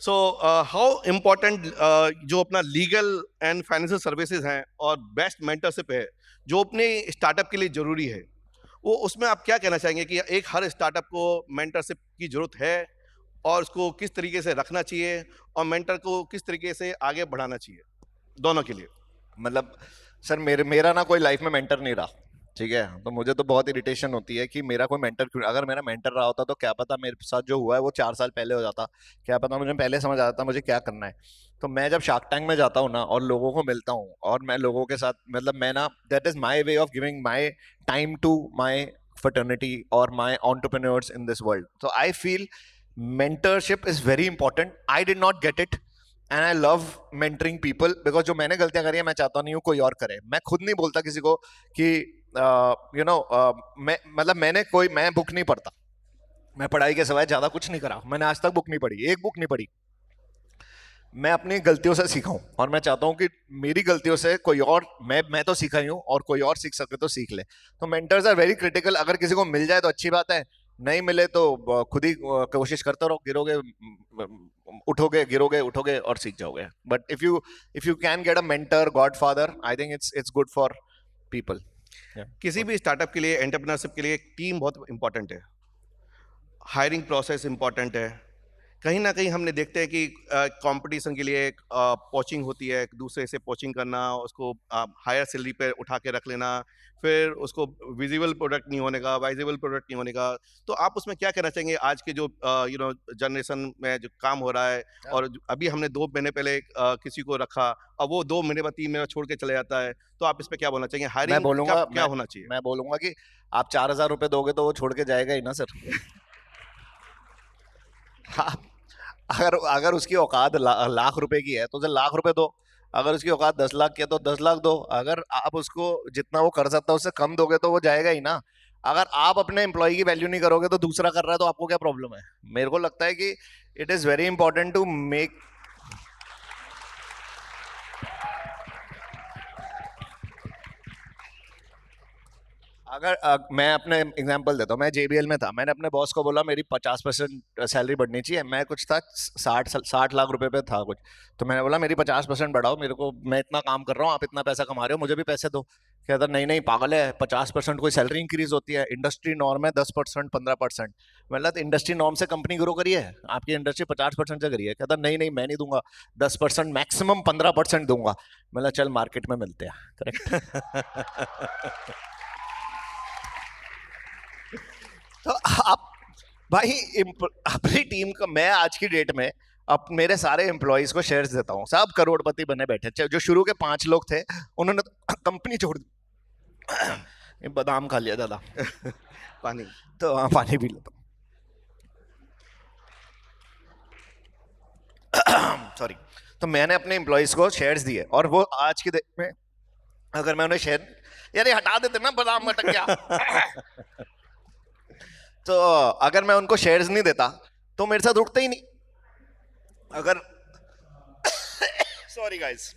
So how important जो अपना legal and financial services हैं और best mentorship है जो अपने startup के लिए ज़रूरी है, वो उसमें आप क्या कहना चाहेंगे कि एक हर स्टार्टअप को मेंटरशिप की ज़रूरत है और उसको किस तरीके से रखना चाहिए और मेंटर को किस तरीके से आगे बढ़ाना चाहिए दोनों के लिए? मतलब सर मेरा ना कोई लाइफ में मेंटर नहीं रहा, ठीक है, तो मुझे तो बहुत इरिटेशन होती है कि मेरा कोई मेंटर क्यों, अगर मेरा मेंटर रहा होता तो क्या पता मेरे साथ जो हुआ है वो 4 साल पहले हो जाता, क्या पता मुझे पहले समझ आ जाता मुझे क्या करना है। तो मैं जब शार्क टैंक में जाता हूँ ना और लोगों को मिलता हूँ और मैं लोगों के साथ मतलब मैं ना that is my way of giving my time to my fraternity or my entrepreneurs in this world. So I feel mentorship is very important. I did not get it and I love mentoring people because जो मैंने गलतियां करी है मैं चाहता नहीं हूँ कोई और करे। मैं खुद नहीं बोलता किसी को कि मैं मतलब मैं बुक नहीं पढ़ता, मैं पढ़ाई के सिवाय ज्यादा कुछ नहीं करा, मैंने आज तक बुक नहीं पढ़ी, एक बुक नहीं पढ़ी। मैं अपनी गलतियों से सीखा हूं और मैं चाहता हूं कि मेरी गलतियों से कोई और मैं तो सीखा ही हूं और कोई और सीख सके तो सीख ले। तो मेंटर्स आर वेरी क्रिटिकल। अगर किसी को मिल जाए तो अच्छी बात है, नहीं मिले तो खुद ही कोशिश करते रहो, गिरोगे उठोगे, गिरोगे उठोगे और सीख जाओगे। But if you can get a mentor, godfather, I think it's good for people. किसी भी स्टार्टअप के लिए, एंटरप्रेन्योरशिप के लिए एक टीम बहुत इंपॉर्टेंट है, हायरिंग प्रोसेस इंपॉर्टेंट है। कहीं ना कहीं हमने देखते हैं कि कंपटीशन के लिए एक पोचिंग होती है, एक दूसरे से पोचिंग करना, उसको हायर सैलरी पे उठा के रख लेना, फिर उसको विजिबल प्रोडक्ट नहीं होने का, वाइजिबल प्रोडक्ट नहीं होने का। तो आप उसमें क्या कहना चाहेंगे आज के जो जनरेशन में जो काम हो रहा है? और अभी हमने 2 महीने पहले किसी को रखा, अब वो 2 महीने बाद 3 महीने बाद छोड़ के चले जाता है, तो आप इस पे क्या बोलना चाहेंगे? मैं हायरिंग बोलूंगा क्या होना चाहिए? मैं बोलूंगा कि आप 4,000 रुपए दोगे तो वो छोड़ के जाएगा ही ना सर। अगर उसकी औकात लाख रुपए की है तो उसे लाख रुपए दो, अगर उसकी औकात 10 लाख की है तो 10 लाख दो। अगर आप उसको जितना वो कर सकता है उससे कम दोगे तो वो जाएगा ही ना। अगर आप अपने एम्प्लॉय की वैल्यू नहीं करोगे तो दूसरा कर रहा है तो आपको क्या प्रॉब्लम है? मेरे को लगता है कि it is very important to make मैं अपने एग्जांपल देता हूँ। मैं JBL में था, मैंने अपने बॉस को बोला मेरी 50% सैलरी बढ़नी चाहिए। मैं कुछ था 60 लाख रुपए पे था कुछ, तो मैंने बोला मेरी 50% बढ़ाओ, मेरे को, मैं इतना काम कर रहा हूँ, आप इतना पैसा कमा रहे हो, मुझे भी पैसे दो। कहता नहीं नहीं पागल है, 50% कोई सैलरी इंक्रीज होती है, इंडस्ट्री नॉर्म है 10% 15%। मतलब इंडस्ट्री नॉर्म से कंपनी ग्रो करी है, आपकी इंडस्ट्री 50% से करी है। कहता नहीं नहीं मैं नहीं दूंगा, 10% मैक्सिमम 15% दूंगा। मतलब चल मार्केट में मिलते हैं, करेक्ट। तो आप भाई अपनी टीम का, मैं आज की डेट में अब मेरे सारे एम्प्लॉयज को शेयर्स देता हूँ, सब करोड़पति बने बैठे। जो शुरू के 5 लोग थे उन्होंने तो कंपनी छोड़ दी। ये बादाम खा लिया दादा। पानी तो हाँ पानी पी लेता हूँ। सॉरी। तो मैंने अपने एम्प्लॉयज को शेयर्स दिए और वो आज की डेट में अगर मैं उन्हें शेयर, यार ये हटा देते ना बादाम अटक गया। तो अगर मैं उनको शेयर्स नहीं देता तो मेरे साथ उठते ही नहीं। अगर सॉरी गाइस,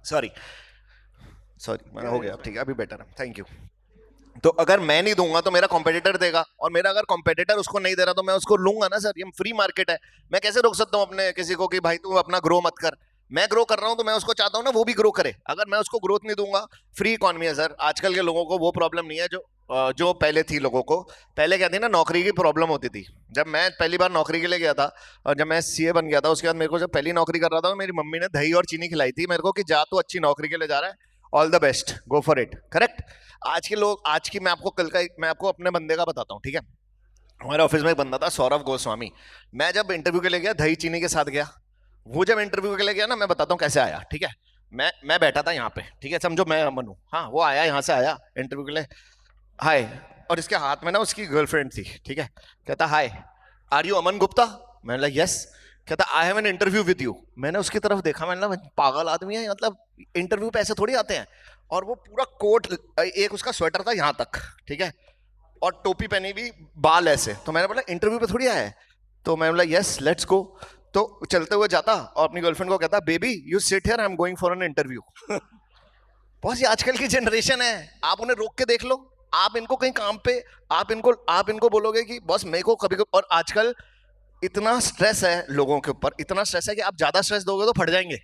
सॉरी मैं हो गया, ठीक है अभी बेटर है, थैंक यू। तो अगर मैं नहीं दूंगा तो मेरा कॉम्पिटिटर देगा, और मेरा अगर कॉम्पिटिटर उसको नहीं दे रहा तो मैं उसको लूंगा ना सर। ये फ्री मार्केट है, मैं कैसे रोक सकता हूँ अपने किसी को कि भाई तू अपना ग्रो मत कर। मैं ग्रो कर रहा हूं तो मैं उसको चाहता हूं ना वो भी ग्रो करे। अगर मैं उसको ग्रोथ नहीं दूंगा, फ्री इकॉनमी है सर। आजकल के लोगों को वो प्रॉब्लम नहीं है जो पहले थी लोगों को। पहले क्या थी ना, नौकरी की प्रॉब्लम होती थी। जब मैं पहली बार नौकरी के लिए गया था और जब मैं CA बन गया था, उसके बाद मेरे को जब पहली नौकरी कर रहा था मेरी मम्मी ने दही और चीनी खिलाई थी मेरे को कि जा तू अच्छी नौकरी के लिए जा रहा है, all the best, go for it, correct. आज के लोग, आज की मैं आपको अपने बंदे का बताता हूँ, ठीक है। हमारे ऑफिस में एक बंदा था सौरभ गोस्वामी। मैं जब इंटरव्यू के लिए गया दही चीनी के साथ गया। वो जब इंटरव्यू के लिए गया ना, मैं बताता हूँ कैसे आया, ठीक है। मैं बैठा था यहाँ पे, ठीक है, समझो मैं अमन हूँ। हाँ, वो आया, यहाँ से आया इंटरव्यू के लिए, हाय, और इसके हाथ में ना उसकी गर्लफ्रेंड थी, ठीक है। कहता हाय, आर यू अमन गुप्ता? मैंने बोला यस। कहता I have an interview with you. मैंने उसकी तरफ देखा, मैंने बोला पागल आदमी है, मतलब इंटरव्यू पे ऐसे थोड़ी आते हैं। और वो पूरा कोट, एक उसका स्वेटर था यहाँ तक, ठीक है, और टोपी पहनी हुई, बाल ऐसे। तो मैंने बोला इंटरव्यू पे थोड़ी आया है। तो मैंने बोला यस लेट्स गो। तो चलते हुए जाता और अपनी गर्लफ्रेंड को कहता baby you sit here, I am going for an interview. Boss ये आजकल की जनरेशन है, आप उन्हें रोक के देख लो, आप इनको कहीं काम पे, आप इनको बोलोगे कि बॉस मेरे को कभी, और आजकल इतना स्ट्रेस है लोगों के ऊपर, इतना स्ट्रेस है कि आप ज्यादा स्ट्रेस दोगे तो फट जाएंगे,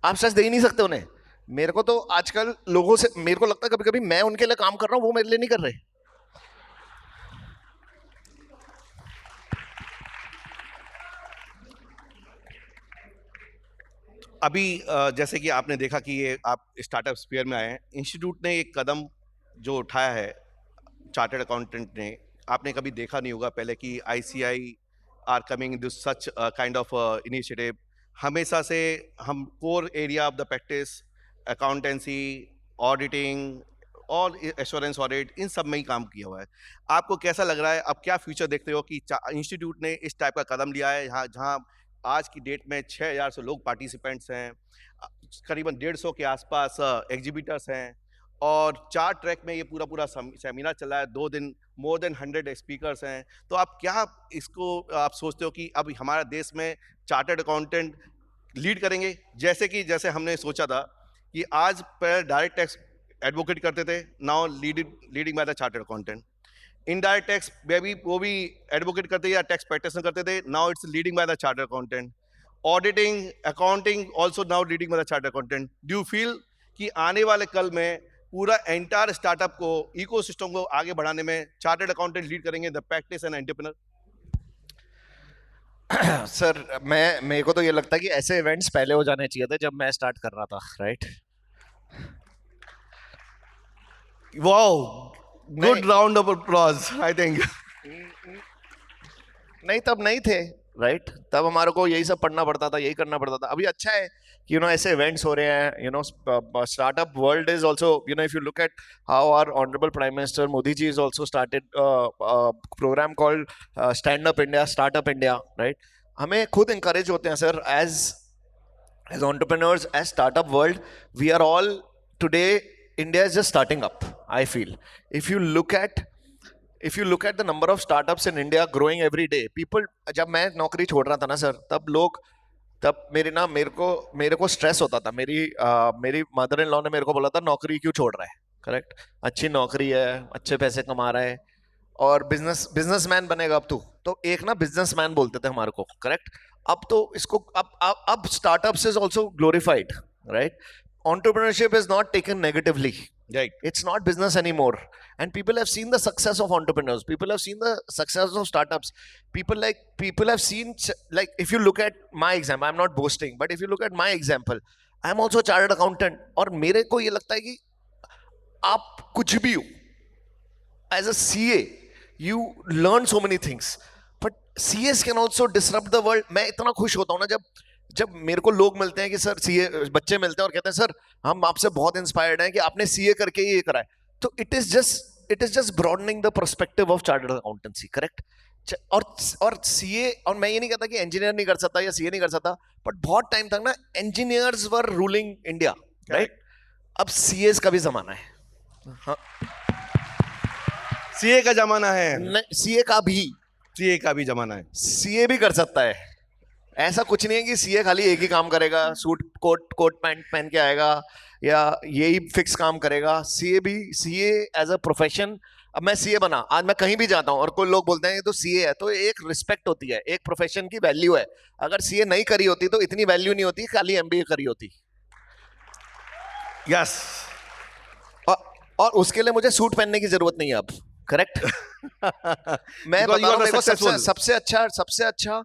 आप स्ट्रेस दे ही नहीं सकते उन्हें। मेरे को तो आजकल लोगों से, मेरे को लगता है कभी कभी मैं उनके लिए काम कर रहा हूं, वो मेरे लिए नहीं कर रहे। अभी जैसे कि आपने देखा कि ये आप स्टार्टअप स्फीयर में आए हैं, इंस्टीट्यूट ने एक कदम जो उठाया है चार्टर्ड अकाउंटेंट ने, आपने कभी देखा नहीं होगा पहले कि ICI are coming this such kind of initiative. हमेशा से हम core area of the practice accountancy, auditing और एश्योरेंस ऑडिट, इन सब में ही काम किया हुआ है। आपको कैसा लग रहा है, अब क्या फ्यूचर देखते हो कि इंस्टीट्यूट ने इस टाइप का कदम लिया है, यहाँ जहाँ आज की डेट में 6000 से लोग पार्टिसिपेंट्स हैं, करीबन 150 के आसपास एग्जिबिटर्स हैं, और 4 ट्रैक में ये पूरा सेमिनार चला है, 2 दिन, मोर देन 100 स्पीकर्स हैं। तो आप क्या इसको आप सोचते हो कि अब हमारे देश में चार्टर्ड अकाउंटेंट लीड करेंगे, जैसे हमने सोचा था कि आज पहले डायरेक्ट टैक्स एडवोकेट करते थे, now leading by the chartered accountant. Indirect tax में भी वो भी एडवोकेट करते या टैक्स प्रैक्टिशनर करते थे, now it's leading by the chartered accountant. Auditing, accounting also now leading by the chartered accountant. Do you feel कि आने वाले कल में पूरा एंटायर स्टार्टअप को, इकोसिस्टम को आगे बढ़ाने में चार्टर्ड अकाउंटेंट लीड करेंगे, the practice and entrepreneur? Sir मेरे को तो ये लगता है कि ऐसे इवेंट्स पहले हो जाने चाहिए थे जब मैं स्टार्ट कर रहा था, राइट? वाओ, नहीं। Good round of applause I think. नहीं, तब नहीं थे, राइट? तब हमारे को यही सब पढ़ना पड़ता था, यही करना पड़ता था। अभी अच्छा है कि ऐसे इवेंट्स हो रहे हैं, startup world is also, if you look at how our honorable Prime Minister Modi ji is also started a program called Stand Up India, Startup India, right? हमें खुद encourage होते हैं sir, as entrepreneurs, as startup world, we are all today, India is just starting up, I feel. If you look at the number of startups in India growing every day, people, जब मैं नौकरी छोड़ रहा था ना sir, तब मेरे को स्ट्रेस होता था। मेरी मदर इन लॉ ने मेरे को बोला था नौकरी क्यों छोड़ रहा है, करेक्ट? अच्छी नौकरी है, अच्छे पैसे कमा रहा है, और बिजनेसमैन बनेगा अब तू। तो एक ना बिजनेसमैन बोलते थे हमारे को, करेक्ट? अब तो इसको अब startups is also glorified, right? Entrepreneurship is not taken negatively. Right. It's not business anymore. And people have seen the success of entrepreneurs. People have seen the success of startups. People have seen, like, if you look at my example, I'm not boasting, but if you look at my example, I'm also a chartered accountant. और मेरे को ये लगता है कि आप कुछ भी हो, as a CA, you learn so many things. But CAs can also disrupt the world. मैं इतना खुश होता हूँ ना जब मेरे को लोग मिलते हैं कि सर सीए, बच्चे मिलते हैं और कहते हैं सर हम आपसे बहुत इंस्पायर्ड हैं कि आपने सीए करके ये करा है। तो it is just broadening the perspective of chartered accountancy, correct? और सीए, और मैं ये नहीं कहता कि इंजीनियर नहीं कर सकता या सीए नहीं कर सकता, बट बहुत टाइम तक ना engineers were ruling India, right? अब सीएस का भी जमाना है। हाँ, सीए का जमाना है। सीए का भी जमाना है। सीए भी कर सकता है। ऐसा कुछ नहीं है कि सीए खाली एक ही काम करेगा, सूट कोट पैंट पहन के आएगा या यही फिक्स काम करेगा। सीए एज अ प्रोफेशन, अब मैं सीए बना, आज मैं कहीं भी जाता हूं और कोई लोग बोलते हैं ये तो सीए है, तो एक रिस्पेक्ट होती है, एक प्रोफेशन की वैल्यू है। अगर सीए नहीं करी होती तो इतनी वैल्यू नहीं होती, खाली एमबीए करी होती। यस। और उसके लिए मुझे सूट पहनने की जरूरत नहीं है अब, करेक्ट? मैं बता रहा हूं, सबसे अच्छा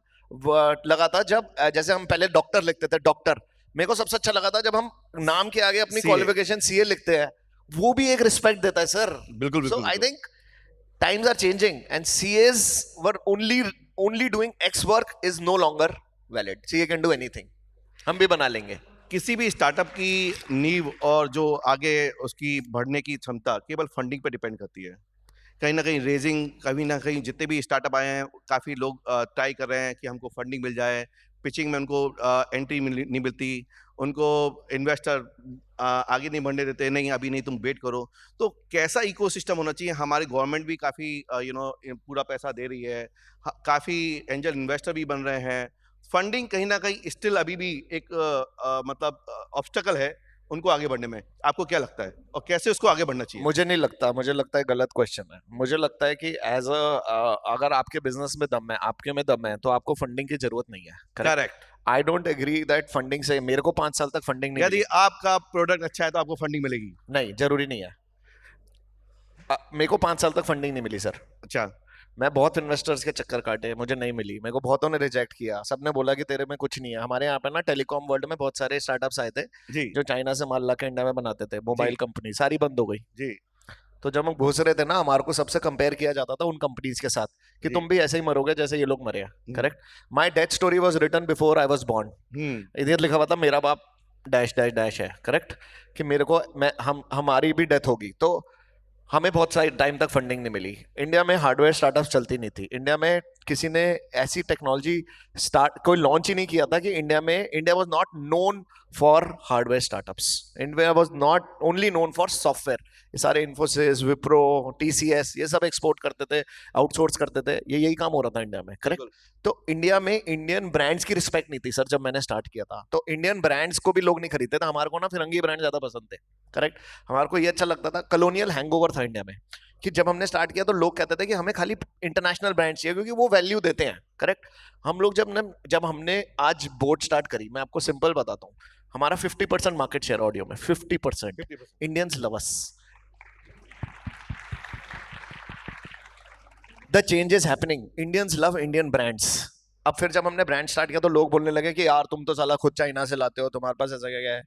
लगा था जब, जैसे हम पहले डॉक्टर लिखते थे, डॉक्टर, मेरे को सबसे अच्छा लगा था जब हम नाम के आगे अपनी क्वालिफिकेशन सीए लिखते हैं। वो भी एक रिस्पेक्ट देता है सर। बिल्कुल। So I think times are changing and CS were only doing X work is no longer valid. CA can do anything, हम भी बना लेंगे। किसी भी स्टार्टअप की नींव और जो आगे उसकी बढ़ने की क्षमता केवल फंडिंग पे डिपेंड करती है। कहीं ना कहीं रेजिंग, कहीं ना कहीं जितने भी स्टार्टअप आए हैं, काफ़ी लोग ट्राई कर रहे हैं कि हमको फंडिंग मिल जाए, पिचिंग में उनको एंट्री नहीं मिलती, उनको इन्वेस्टर आगे नहीं बढ़ने देते, नहीं अभी नहीं, तुम वेट करो। तो कैसा इकोसिस्टम होना चाहिए? हमारी गवर्नमेंट भी काफ़ी पूरा पैसा दे रही है, काफ़ी एंजल इन्वेस्टर भी बन रहे हैं, फंडिंग कहीं ना कहीं स्टिल अभी भी एक मतलब ऑब्स्टेकल है, उनको आगे बढ़ने में? आपको क्या लगता है और कैसे उसको आगे बढ़ना चाहिए? मुझे नहीं लगता, मुझे लगता है गलत क्वेश्चन है। मुझे लगता है कि अगर आपके बिजनेस में दम है, आपके में दम है, तो आपको फंडिंग की जरूरत नहीं है। Correct. I don't agree that funding से मेरे को 5 साल तक फंडिंग नहीं यदि मिली। आपका प्रोडक्ट अच्छा है तो आपको फंडिंग मिलेगी। नहीं, जरूरी नहीं है। मेरे को 5 साल तक फंडिंग नहीं मिली सर। अच्छा। मैं बहुत इन्वेस्टर्स के चक्कर काटे, मुझे नहीं मिली। मेरे को बहुतों ने रिजेक्ट किया, सबने बोला कि तेरे में कुछ नहीं है। हमारे यहाँ पे ना टेलीकॉम वर्ल्ड में बहुत सारे स्टार्टअप्स आए थे जी जो चाइना से माल ला के इंडिया में बनाते थे, मोबाइल कंपनी सारी बंद हो गई। जी तो जब हम घुस रहे थे ना, हमारे को सबसे कंपेयर किया जाता था उन कंपनीज के साथ कि जी। तुम भी ऐसे ही मरोगे जैसे ये लोग मरे हैं। Correct. My death story was written before I was born. इधर लिखा हुआ था मेरा बाप डैश डैश डैश है। करेक्ट। कि मेरे को हमारी भी डेथ होगी। तो हमें बहुत सारी टाइम तक फंडिंग नहीं मिली। इंडिया में हार्डवेयर स्टार्टअप चलती नहीं थी। इंडिया में किसी ने ऐसी टेक्नोलॉजी कोई लॉन्च ही नहीं किया था कि India was not known for hardware startups. India was not only known for software. ये सारे इन्फोसिस, विप्रो, टीसीएस ये सब एक्सपोर्ट करते थे, आउटसोर्स करते थे। यही काम हो रहा था इंडिया में। करेक्ट। तो इंडिया में इंडियन ब्रांड्स की रिस्पेक्ट नहीं थी सर। जब मैंने स्टार्ट किया था तो इंडियन ब्रांड्स को भी लोग नहीं खरीदते थे। हमारे को ना फिरंगी ब्रांड ज्यादा पसंद थे। करेक्ट। हमारे को ये अच्छा लगता था। कॉलोनियल हैंगओवर था इंडिया में कि जब हमने स्टार्ट किया तो लोग कहते थे कि हमें खाली इंटरनेशनल ब्रांड चाहिए क्योंकि वो वैल्यू देते हैं। करेक्ट। हम लोग जब हमने आज बोट स्टार्ट करी, मैं आपको सिंपल बताता हूँ, हमारा 50% मार्केट शेयर ऑडियो में। 50%। Indians love us. The change is happening. Indians love Indian brands. अब फिर जब हमने ब्रांड स्टार्ट किया तो लोग बोलने लगे कि यार तुम तो साला खुद चाइना से लाते हो, तुम्हारे पास ऐसा क्या है।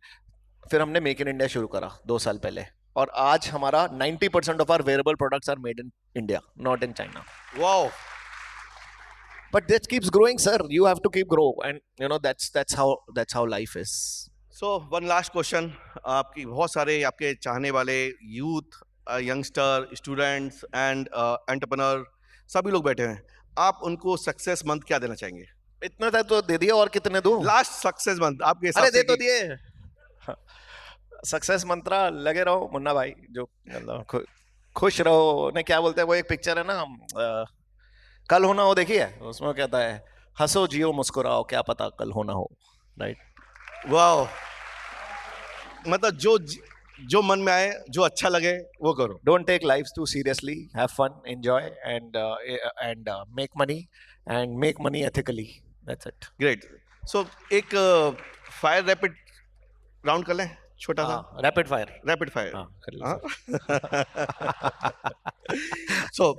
फिर हमने मेक इन इंडिया शुरू करा 2 साल पहले, और आज हमारा 90% of our wearable products are made in India, not in China. Wow. But that keeps growing, sir. You have to keep grow, and you know that's how life is. So one last question. आपकी बहुत सारे आपके चाहने वाले youth, youngster, students and entrepreneur सभी लोग बैठे हैं। आप उनको सक्सेस मंथ क्या देना चाहेंगे? इतना था तो दे दिया, और कितने दूं? लास्ट सक्सेस मंथ आपके हिसाब अरे से दे तो कि- दिए। सक्सेस मंत्रा लगे रहो मुन्ना भाई, जो मतलब खुश रहो। ने क्या बोलते हैं वो एक पिक्चर है ना, कल होना हो, देखिए उसमें कहता है हंसो जियो मुस्कुराओ, क्या पता कल होना हो। राइट। वाओ। मतलब जो मन में आए, जो अच्छा लगे वो करो। Don't take life too seriously. Have fun, enjoy, and make money, and make money ethically. That's it. Great. So एक फायर रैपिड राउंड कर लें, छोटा सा Rapid fire. Rapid fire. हाँ, कर लो सर। सो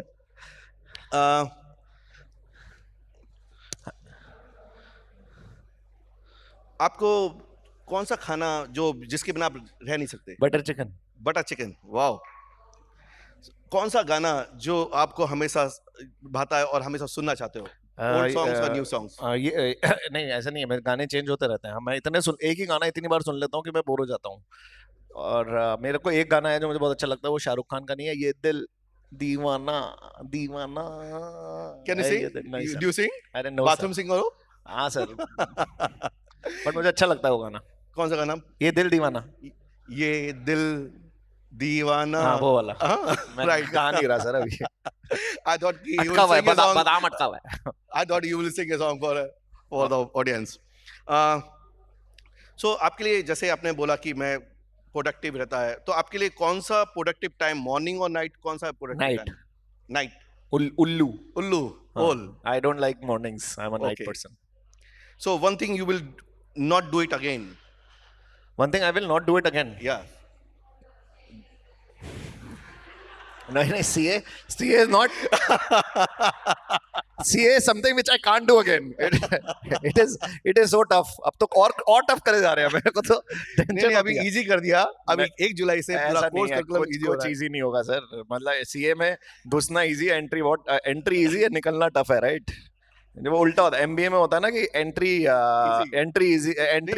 आपको कौन सा खाना जिसके बिना आप रह नहीं सकते? Butter chicken. Butter chicken. Wow. कौन सा गाना जो आपको हमेशा भाता है और हमेशा सुनना चाहते हो? ओल्ड सॉन्ग्स और न्यू सॉन्ग्स? ये नहीं, ऐसा नहीं है। मेरे गाने चेंज होते रहते हैं। मैं एक ही गाना इतनी बार सुन लेता हूँ कि मैं बोर हो जाता हूँ। और मेरे को एक गाना है जो मुझे बहुत अच्छा लगता है, वो शाहरुख खान का नहीं है, ये दिल दीवाना दीवाना। कैन यू है ये सिंग? दिल- नहीं, do you sing? I don't know, bathroom sir. Singer हो? हाँ सर। बट मुझे अच्छा लगता है वो गाना, कौन सा गाना? ये दिल दीवाना। ये दिल दीवाना। हाँ वो वाला। मैं राइट। गा नहीं रहा सर अभी। I thought कि you अटका will हुआ है, sing a song. बादाम अटका हुआ है। I thought you will sing a song for the audience. So आपके लिए, जैसे आपने बोला कि मैं प्रोडक्टिव रहता है, तो आपके लिए कौन सा प्रोडक्टिव टाइम, मॉर्निंग और नाइट, कौन सा प्रोडक्टिव Night. टाइम? नाइट। उल्लू। उल्लू। ओल। I don't like mornings. I'm a night Okay. person. So one thing you will not do it again. One thing I will not do it again. Yeah. No, CA is not. CA is something which I can't do again. It is so tough. अब तो और tough करे जा रहे हैं। मेरे को तो नहीं, टेंशन अभी इजी कर दिया। अभी 1 जुलाई से पूरा ऐसा कोर्स नहीं है, करिकुलम इजी हो कुछ रहा है। इजी नहीं होगा सर। मतलब सीए में घुसना इजी है, एंट्री इजी है, निकलना टफ है। राइट। वो उल्टा होता है। एमबीए में होता है ना कि एंट्री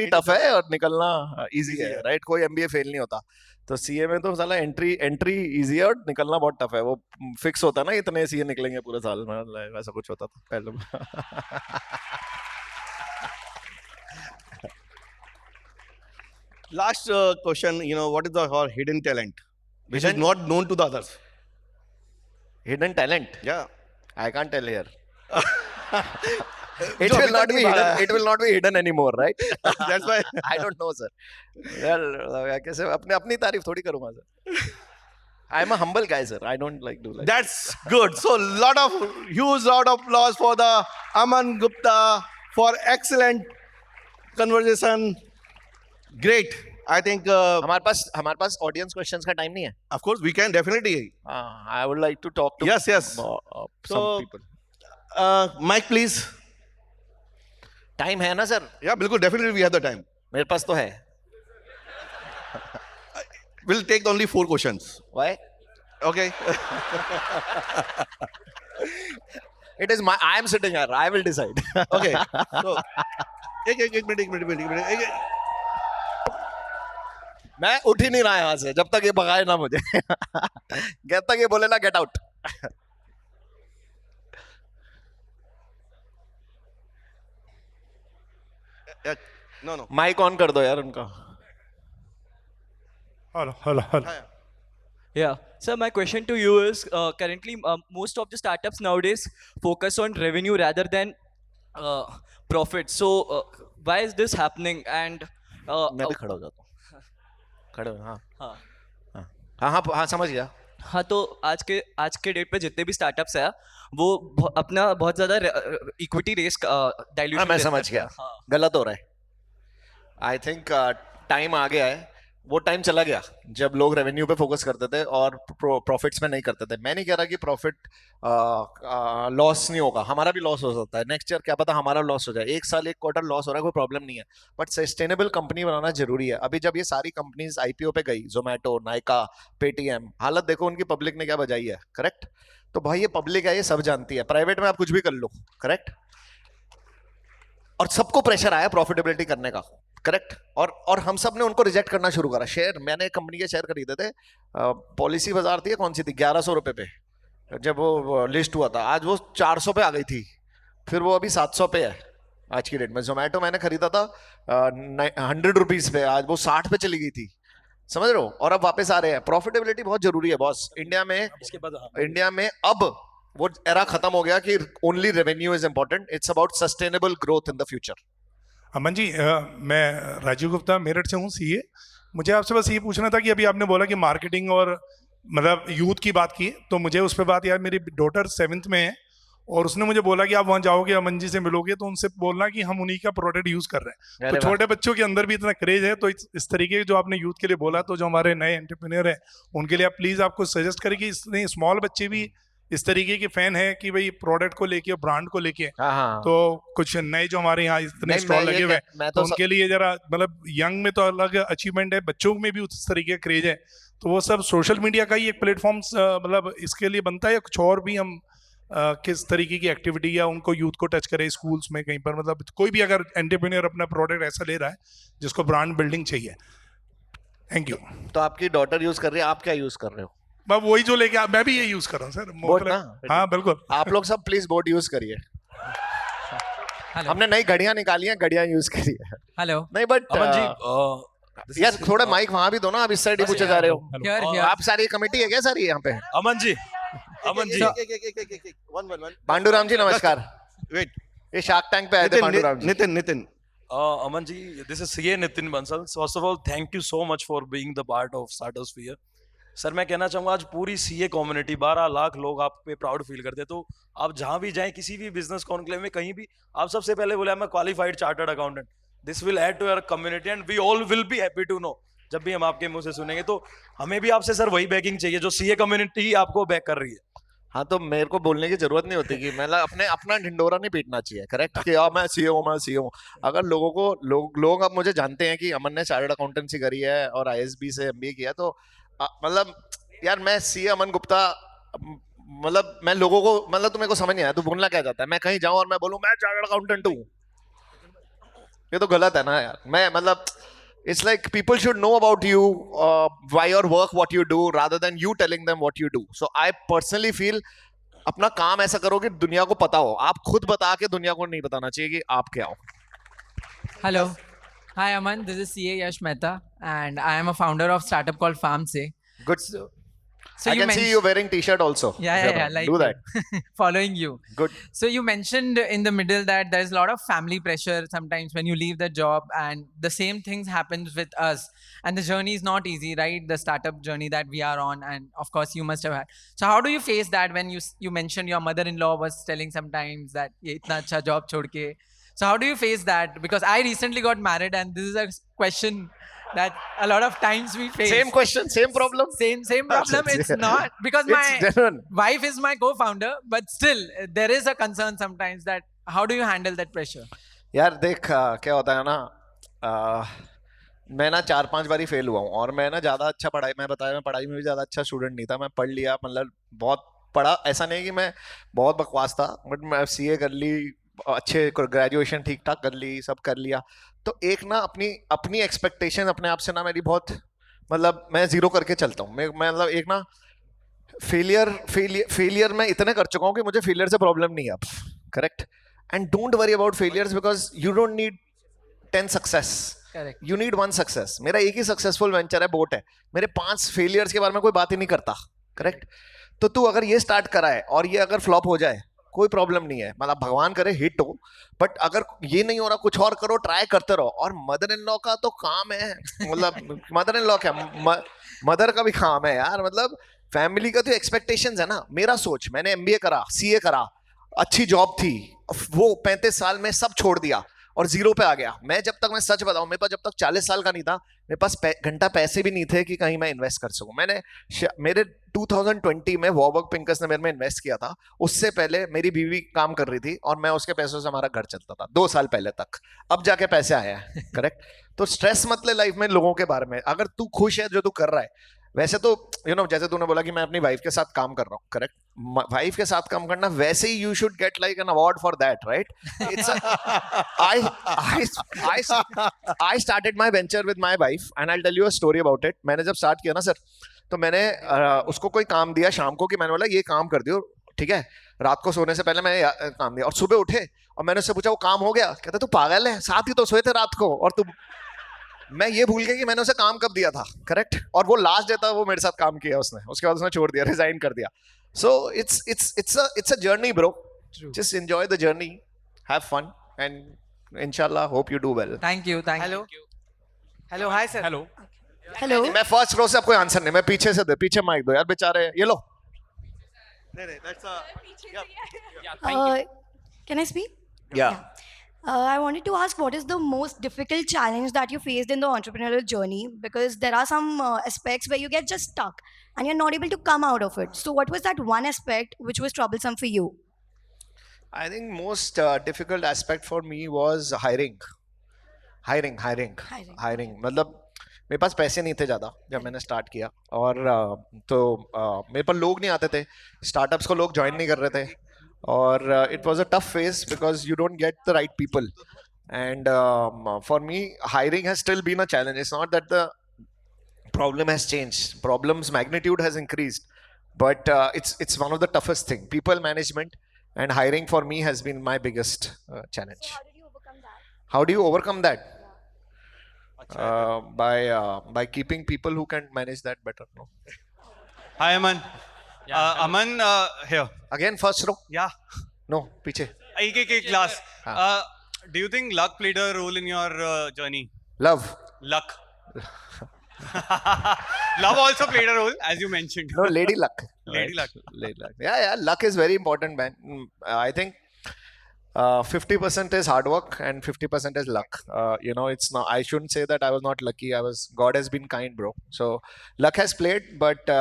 टफ है और निकलना इजी है। राइट। कोई एमबीए फेल नहीं होता। तो सीए में तो साला एंट्री इजी है और निकलना बहुत टफ है। वो फिक्स होता है ना, इतने सीए निकलेंगे पूरे साल में, वैसा कुछ होता था पहले। Last question, what is your hidden talent which is Hidden- not known to the others? Hidden talent Yeah. I can't tell here. It जो will अभी not तक be नहीं भागा hidden. है। It will not be hidden anymore, right? That's why. I don't know, sir. Well, कैसे अपनी तारीफ थोड़ी करूंगा sir. I'm a humble guy, sir. I don't like do like. That's good. So huge lot of applause for the Aman Gupta for excellent conversation. Great. I think हमारे पास audience questions का time नहीं है. of course we can definitely. I would like to talk to Yes. some So people. Mike, please. Time है ना sir? Yeah, बिल्कुल definitely we have the time. मेरे पास तो है. We'll take only 4 questions. Why? Okay. It is my. I am sitting here. I will decide. Okay. So एक minute. मैं उठ ही नहीं रहा यहाँ से जब तक ये भगाए ना मुझे. जब तक ये बोले ना get out. No. Mic on कर दो यार उनका. Hello. Yeah. So my question to you is currently most of the startups nowadays focus on revenue rather than profit. So why is this happening? And मैं भी खड़ा हो जाता हूँ. खड़े हो. हाँ हाँ हाँ समझ गया. हाँ तो आज के डेट पे जितने भी स्टार्टअप्स है वो अपना बहुत ज़्यादा इक्विटी रेस हाँ डाइल्यूशन. मैं समझ गया. गलत हो रहा है. आई थिंक टाइम आ गया है. वो टाइम चला गया जब लोग रेवेन्यू पे फोकस करते थे और प्रॉफिट्स में नहीं करते थे. मैं नहीं कह रहा कि प्रॉफिट लॉस नहीं होगा. हमारा भी लॉस हो सकता है. नेक्स्ट ईयर क्या पता हमारा लॉस हो जाए. एक साल एक क्वार्टर लॉस हो रहा है कोई प्रॉब्लम नहीं है. बट सस्टेनेबल कंपनी बनाना जरूरी है. अभी जब ये सारी कंपनीज आईपीओ पे गई, जोमेटो, नायका, पेटीएम, हालत देखो उनकी पब्लिक ने क्या बजाई है. करेक्ट. तो भाई ये पब्लिक है, ये सब जानती है. प्राइवेट में आप कुछ भी कर लो. करेक्ट. और सबको प्रेशर आया प्रॉफिटेबिलिटी करने का. करेक्ट. और हम सब ने उनको रिजेक्ट करना शुरू करा. शेयर मैंने एक कंपनी के शेयर खरीदे थे. पॉलिसी बाजार थी, कौन सी थी, 1100 रुपए पे जब वो लिस्ट हुआ था. आज वो 400 पे आ गई थी. फिर वो अभी 700 पे है आज की डेट में. जोमेटो मैंने खरीदा था 100 रुपीज पे, आज वो 60 पे चली गई थी. समझ रहे हो. और अब वापस आ रहे हैं. प्रॉफिटेबिलिटी बहुत जरूरी है बॉस. इंडिया में अब वो एरा खत्म हो गया कि only revenue is important. It's about sustainable growth in the future. Aman ji, मैं राजीव गुप्ता मेरठ से हूँ, सीए. मुझे आपसे बस ये पूछना था कि अभी आपने बोला कि मार्केटिंग और मतलब यूथ की बात की, तो मुझे उस पर बात याद. मेरी डॉटर 7th में है और उसने मुझे बोला कि आप वहाँ जाओगे, अमन जी से मिलोगे तो उनसे बोलना कि हम उन्हीं का प्रोडक्ट यूज़ कर रहे हैं. तो छोटे बच्चों के अंदर भी इतना क्रेज है. तो इस तरीके जो आपने यूथ के लिए बोला, तो जो हमारे नए एंटरप्रेन्योर हैं उनके लिए आप प्लीज़ आपको सजेस्ट करें कि इसने स्मॉल बच्चे भी इस तरीके के फैन है कि भाई प्रोडक्ट को लेके, ब्रांड को लेके. तो कुछ नए जो हमारे यहाँ इतने स्टॉल लगे हुए हैं तो उनके लिए जरा मतलब यंग में तो अलग अचीवमेंट है, बच्चों में भी उस तरीके का क्रेज है. तो वो सब सोशल मीडिया का ही एक प्लेटफॉर्म मतलब इसके लिए बनता है या कुछ और भी हम किस तरीके की एक्टिविटी या उनको यूथ को टच करें स्कूल्स में कहीं पर. मतलब कोई भी अगर एंटरप्रेन्योर अपना प्रोडक्ट ऐसा ले रहा है जिसको ब्रांड बिल्डिंग चाहिए. Thank you. तो आपकी डॉटर यूज कर रही है, आप क्या यूज कर रहे हो? मैं वही जो लेके मैं भी ये यूज कर रहा हूँ सर. बोट ना. हाँ बिल्कुल. आप लोग सब प्लीज बोट यूज करिए. हमने नई घड़ियां निकाली हैं, घड़ियां यूज करिए. हेलो. नहीं बट अमन जी यार थोड़ा माइक वहां भी दो ना. आप इस साइड ही पूछे जा रहे हो. Here. आप सारी कमेटी है क्या सारी यहाँ पे? अमन जी पांडुराम जी नमस्कार. वेट. ये शार्क टैंक पे आए थे पांडुराम जी. Nitin. Aman ji, this is CA Nitin Bansal. First of all, thank you so much for being the part of Startusphere. Sir मैं कहना चाहूँगा आज पूरी सीए कम्युनिटी 12 लाख लोग आप पे प्राउड फील करते हैं. तो आप जहाँ भी जाएं, किसी भी बिजनेस कॉन्क्लेव में कहीं भी, आप सबसे पहले बोले मैं qualified chartered accountant. This will add to your community and we all will be happy to know. जब भी हम आपके मुंह से सुनेंगे तो हमें भी आपसे सर वही बैकिंग चाहिए जो सीए कम्युनिटी आपको बैक कर रही है. हाँ तो मेरे को बोलने की जरूरत नहीं होती कि मतलब अपना ढिंडोरा नहीं पीटना चाहिए. करेक्ट. कि मैं सीए हूँ. अगर लोगों को लोग अब मुझे जानते हैं कि अमन ने चार्टर्ड अकाउंटेंसी करी है और आईएसबी से एमबीए किया, तो मतलब यार मैं सीए अमन गुप्ता, मतलब मैं लोगों को, मतलब तुम्हें को समझ नहीं आया. तू बोलना क्या चाहता है? मैं कहीं जाऊं और मैं बोलूं मैं चार्टर्ड अकाउंटेंट हूं, ये तो गलत है ना यार. मैं मतलब it's like people should know about you, why your work, what you do, rather than you telling them what you do. So I personally feel अपना काम ऐसा करो कि दुनिया को पता हो. आप खुद बता के दुनिया को नहीं बताना चाहिए कि आप क्या हो. Hello. Hi Aman, this is CA Yash Mehta and I am a founder of startup called FarmSay. Good. So I you can see mentioned, you wearing t-shirt also. yeah, like Do you. that. Following you. Good. So you mentioned in the middle that there's a lot of family pressure sometimes when you leave the job, and the same things happens with us. And the journey is not easy, right? The startup journey that we are on, and of course you must have had. So how do you face that when you mentioned your mother-in-law was telling sometimes that ye itna acha job chhod ke. So how do you face that? Because I recently got married, and this is a question that a lot of times we face. Same question, same problem. Same problem. It's Yeah. not because It's my genuine. wife is my co-founder, but still there is a concern sometimes that how do you handle that pressure? यार देख क्या होता है ना मैं ना 4-5 बारी fail हुआ हूँ और मैं ना ज़्यादा अच्छा पढ़ाई मैं बताया मैं पढ़ाई में भी ज़्यादा अच्छा स्टूडेंट नहीं था मैं पढ़ लिया मतलब बहुत पढ़ा ऐसा नहीं कि मैं बहुत बकवास था बट मैं सीए कर ली अच्छे ग्रेजुएशन ठीक ठाक कर ली सब कर लिया तो एक ना अपनी अपनी एक्सपेक्टेशन अपने आप से ना मेरी बहुत मतलब मैं जीरो करके चलता हूँ मैं मतलब एक ना फेलियर मैं इतने कर चुका हूँ कि मुझे फेलियर से प्रॉब्लम नहीं है अब correct and don't worry about failures because you don't need 10 success Correct. You need 1 success मेरा एक ही सक्सेसफुल वेंचर है बोट है मेरे 5 फेलियर्स के बारे में कोई बात ही नहीं करता करेक्ट तो तू अगर ये स्टार्ट करा है और ये अगर फ्लॉप हो जाए कोई प्रॉब्लम नहीं है मतलब भगवान करे हिट हो बट अगर ये नहीं हो रहा कुछ और करो ट्राई करते रहो और मदर इन लॉ का तो काम है मतलब मदर इन लॉ क्या मदर का भी काम है यार मतलब फैमिली का तो एक्सपेक्टेशंस है ना मेरा सोच मैंने एमबीए करा सीए करा अच्छी जॉब थी वो 35 साल में सब छोड़ दिया और जीरो पे आ गया मैं जब तक मैं सच बताऊं मेरे पास जब तक 40 साल का नहीं था मेरे पास घंटा पैसे भी नहीं थे कि कहीं मैं इन्वेस्ट कर सकूं मैंने मेरे 2020 में वॉर्बर्ग पिंकस ने मेरे में इन्वेस्ट किया था उससे पहले मेरी बीवी काम कर रही थी और मैं उसके पैसों से हमारा घर चलता था 2 साल पहले तक अब जाके पैसे आए हैं करेक्ट तो स्ट्रेस मत ले लाइफ में लोगों के बारे में अगर तू खुश है जो तू कर रहा है वैसे तो जैसे तूने बोला कि मैं अपनी वाइफ के साथ काम कर रहा हूँ करेक्ट वाइफ के साथ काम करना वैसे ही you should get like an award for that right it's I started my venture with my wife and I tell you a story about it मैंने जब स्टार्ट किया ना सर तो मैंने उसको कोई काम दिया शाम को कि मैंने बोला ये काम कर दियो ठीक है रात को सोने से पहले मैंने काम दिया और सुबह उठे और मैंने उससे पूछा वो काम हो गया कहता तू पागल है साथ ही तो सोए थे रात को और तू मैं ये भूल गया कि मैंने उसे काम कब दिया था करेक्ट और वो लास्ट डे था वो मेरे साथ काम किया उसने उसके बाद उसने छोड़ दिया रिजाइन कर दिया so it's a journey bro just enjoy the journey have fun and इंशाल्लाह hope you do well Thank you. Hello, hi sir. Hello. मैं फर्स्ट रो से अब कोई आंसर नहीं मैं पीछे से दे पीछे माइक दो यार बेचारे ये लो Can I speak? या I wanted to ask what is the most difficult challenge that you faced in the entrepreneurial journey because there are some aspects where you get just stuck and you're not able to come out of it. So, what was that one aspect which was troublesome for you? I think most difficult aspect for me was hiring. मतलब मेरे पास पैसे नहीं थे ज़्यादा जब मैंने start किया और तो मेरे पर लोग नहीं आते थे स्टार्टअप्स को लोग ज्वाइन नहीं कर रहे थे और it was a tough phase because you don't get the right people and for me hiring has still been a challenge it's not that the problem has changed problems magnitude has increased but it's one of the toughest thing people management and hiring for me has been my biggest challenge So, how did you overcome that? how do you overcome that by keeping people who can manage that better no Hi Aman. Aman here. again first row Yeah. no piche एक class. Do you think luck played a role in your journey? love Luck. Love also played a role, as you mentioned. no lady luck Lady luck. lady luck yeah luck is very important man I think 50% is hard work and 50% is luck it's not I shouldn't say that I was not lucky God has been kind bro so luck has played but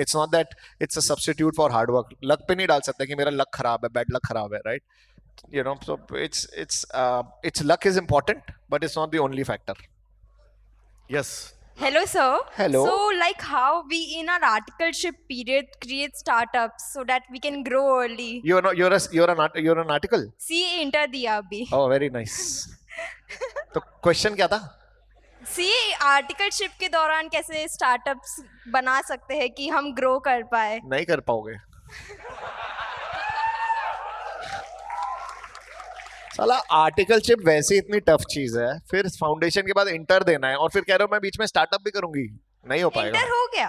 it's not that it's a substitute for hard work luck पे नहीं डाल सकते कि मेरा luck खराब है bad luck खराब है right so it's luck is important but it's not the only factor Yes. Hello, sir. Hello. So, like how we in our articleship period create startups so that we can grow early. you're an article CA inter दिया अभी. oh very nice तो question क्या था CA articleship के दौरान कैसे startups बना सकते हैं कि हम grow कर पाए. नहीं कर पाओगे साला आर्टिकलशिप वैसे इतनी टफ चीज है फिर फाउंडेशन के बाद इंटर देना है और फिर कह रहे हो मैं बीच में स्टार्टअप भी करूंगी नहीं हो पाएगा Inter हो गया.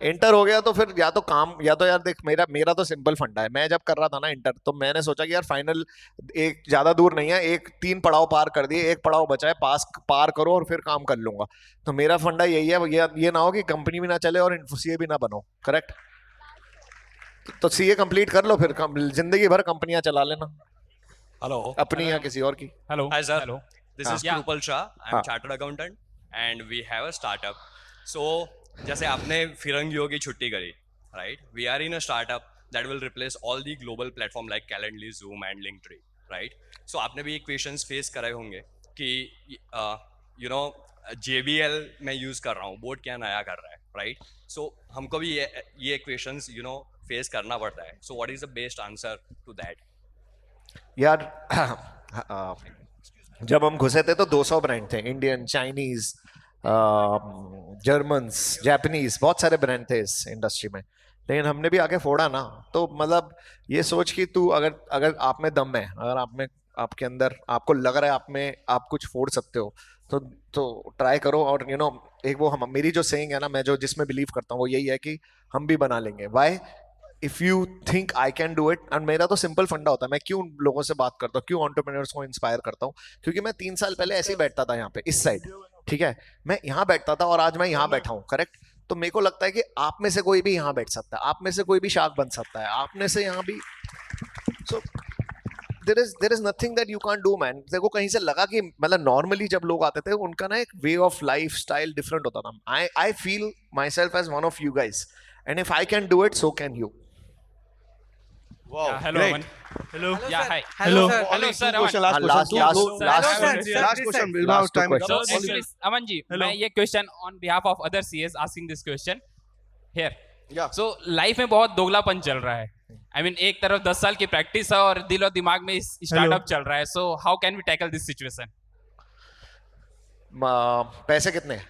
इंटर हो गया तो फिर या तो काम, या तो यार देख मेरा तो सिंपल फंडा है। मैं जब कर रहा था ना इंटर, तो मैंने सोचा कि यार फाइनल एक ज्यादा दूर नहीं है, 3 पड़ाव पार कर दिए, 1 पड़ाव बचा है, पार करो और फिर काम कर लूंगा। तो मेरा फंडा यही है, ये ना हो कि कंपनी भी ना चले और सीए भी ना बनो। करेक्ट? तो सीए कंप्लीट कर लो, फिर जिंदगी भर कंपनियां चला लेना, Hello. अपनी या किसी और की। Hello. Hi sir. Hello. This is Yeah. Krupal Shah. I'm chartered accountant and we have a startup. So जैसे आपने फिरंगियों की छुट्टी करी, right? We are in a startup that will replace all the global platform like Calendly, Zoom and Linktree, right? So आपने भी equations face करे होंगे कि you know JBL मैं use कर रहा हूँ, बोर्ड क्या नया कर रहा है, right? So हमको भी ये equations you know face करना पड़ता है. So what is the best answer to that? यार जब हम घुसे थे तो 200 ब्रांड थे, इंडियन, चाइनीज, जर्मन्स, जापानीज, बहुत सारे ब्रांड थे इस इंडस्ट्री में। लेकिन हमने भी आके फोड़ा ना, तो मतलब ये सोच कि तू अगर आप में दम है, अगर आपके अंदर आपको लग रहा है आप कुछ फोड़ सकते हो, तो ट्राई करो। और यू नो एक वो मेरी जो सेइंग है ना, मैं जो जिसमें बिलीव करता हूँ वो यही है कि हम भी बना लेंगे। Why? If you think I can do it. And मेरा तो सिंपल फंडा होता है, मैं क्यों लोगों से बात करता हूँ, क्यों एंटरप्रेन्योर्स को इंस्पायर करता हूँ, क्योंकि मैं 3 साल पहले ऐसे ही बैठता था यहाँ पे इस साइड, ठीक है, मैं यहाँ बैठता था और आज मैं यहाँ बैठा हूँ। करेक्ट? तो मेरे को लगता है कि आप में से कोई भी यहाँ बैठ सकता है, आप में से कोई भी शार्क बन सकता है, आप में से यहाँ भी। सो there is nothing that you can't do, man. देखो कहीं से लगा कि मतलब नॉर्मली जब लोग आते थे उनका ना एक way of life style different होता था। I feel myself as one of you guys, and if I can do it, so can you. Wow, hello, great. Aman. Hello. Yeah, hi. Hello, sir. Hello, sir. Last question. We'll now time it up. Actually, Aman ji, मैं ये question on behalf of other CAs asking this question here. Yeah. So life में बहुत दोगलापन चल रहा है। I mean एक तरफ 10 साल की प्रैक्टिस है और दिल और दिमाग में स्टार्टअप चल रहा है। So how can we tackle this situation? पैसे कितने हैं?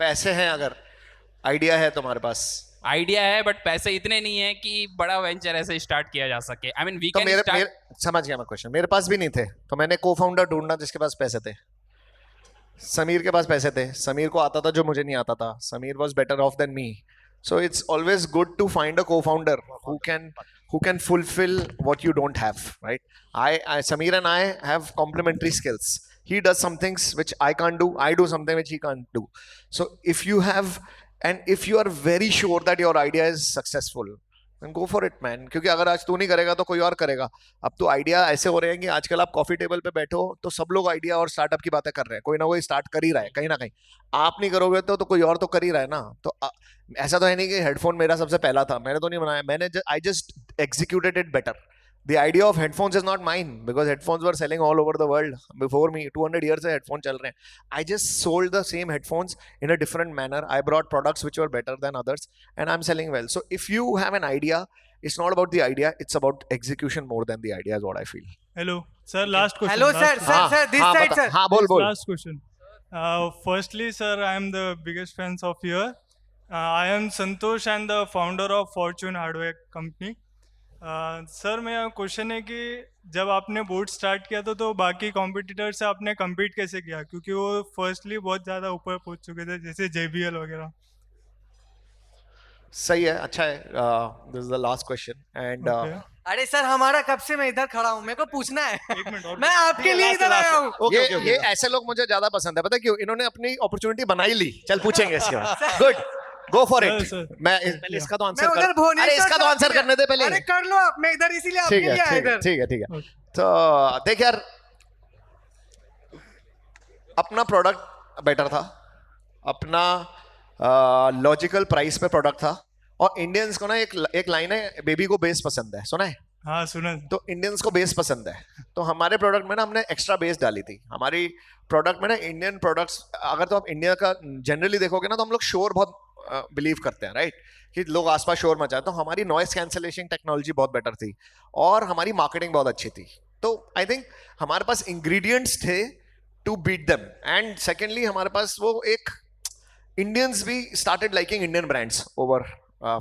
पैसे हैं, अगर आइडिया है तुम्हारे पास? आइडिया है बट पैसे इतने नहीं है कि बड़ा वेंचर ऐसे स्टार्ट किया जा सके। I mean we तो can start. समझ गया मैं क्वेश्चन। मेरे पास भी नहीं थे, तो मैंने को फाउंडर ढूंढना जिसके पास पैसे थे। समीर के पास पैसे थे, समीर को आता था जो मुझे नहीं आता था। Sameer was better of than me. So it's always good to find a co-founder who can fulfill what you don't have, right? Sameer and I have complementary skills. He does some things which I can't do. I do something which he can't do. So if you have, and if you are very sure that your idea is successful, then go for it, man. क्योंकि अगर आज तू नहीं करेगा तो कोई और करेगा। अब तो आइडिया ऐसे हो रहे हैं कि आजकल आप कॉफी टेबल पे बैठो तो सब लोग आइडिया और स्टार्टअप की बातें कर रहे हैं, कोई ना कोई स्टार्ट कर ही रहा है कहीं ना कहीं। आप नहीं करोगे तो कोई और तो कर ही रहा है ना। तो ऐसा तो है नहीं कि हेडफोन मेरा सबसे पहला था, मैंने तो नहीं बनाया, I just executed it better. The idea of headphones is not mine because headphones were selling all over the world before me. 200 years से headphones चल रहे हैं। I just sold the same headphones in a different manner. I brought products which were better than others, and I'm selling well. So if you have an idea, it's not about the idea; it's about execution more than the idea. Is what I feel. Hello, sir. Last question. Hello, sir. Sir. This side, sir. हाँ बोल बोल। Last question. Firstly, sir, I am the biggest fans of here. I am Santosh and the founder of Fortune Hardware Company. Sir मेरा question है कि जब आपने board start किया था तो बाकी कॉम्पिटिटर से आपने कम्पीट कैसे किया, क्योंकि वो फर्स्टली बहुत ज़्यादा ऊपर पहुंच चुके थे जैसे JBL वगैरह। सही है, अच्छा है। This is the last question and अरे सर हमारा कब से मैं इधर खड़ा हूँ, मेरे को पूछना है। मैं आपके लिए इधर आया हूँ। ये ऐसे लोग मुझे ज्यादा पसंद है, पता है क्यों? इन्होंने अपनी अपॉर्चुनिटी बनाई ली। चल पूछेंगे इसके बाद। Good, go for it. मैं पहले इसका तो आंसर कर, अरे इसका तो आंसर करने दे पहले। अरे कर लो आप, मैं इधर इसीलिए आपके लिए आया इधर। ठीक है। तो देख यार, अपना प्रोडक्ट बेटर था, अपना लॉजिकल प्राइस पे प्रोडक्ट था, और इंडियंस को ना एक लाइन है, बेबी को बेस पसंद है, सुना है? हाँ सुना। तो इंडियंस को बेस पसंद है, तो हमारे प्रोडक्ट में ना हमने एक्स्ट्रा बेस डाली थी। हमारी प्रोडक्ट में ना इंडियन प्रोडक्ट्स, अगर तो आप इंडिया का जनरली देखोगे ना तो हम लोग शोर बहुत बिलीव करते हैं, राइट? कि लोग आसपास शोर मचाए। तो हमारी नॉइस कैंसलेशन टेक्नोलॉजी बहुत बेटर थी और हमारी मार्केटिंग बहुत अच्छी थी। तो आई थिंक हमारे पास इंग्रेडिएंट्स थे to beat them. And secondly हमारे पास वो एक इंडियंस भी started liking Indian brands over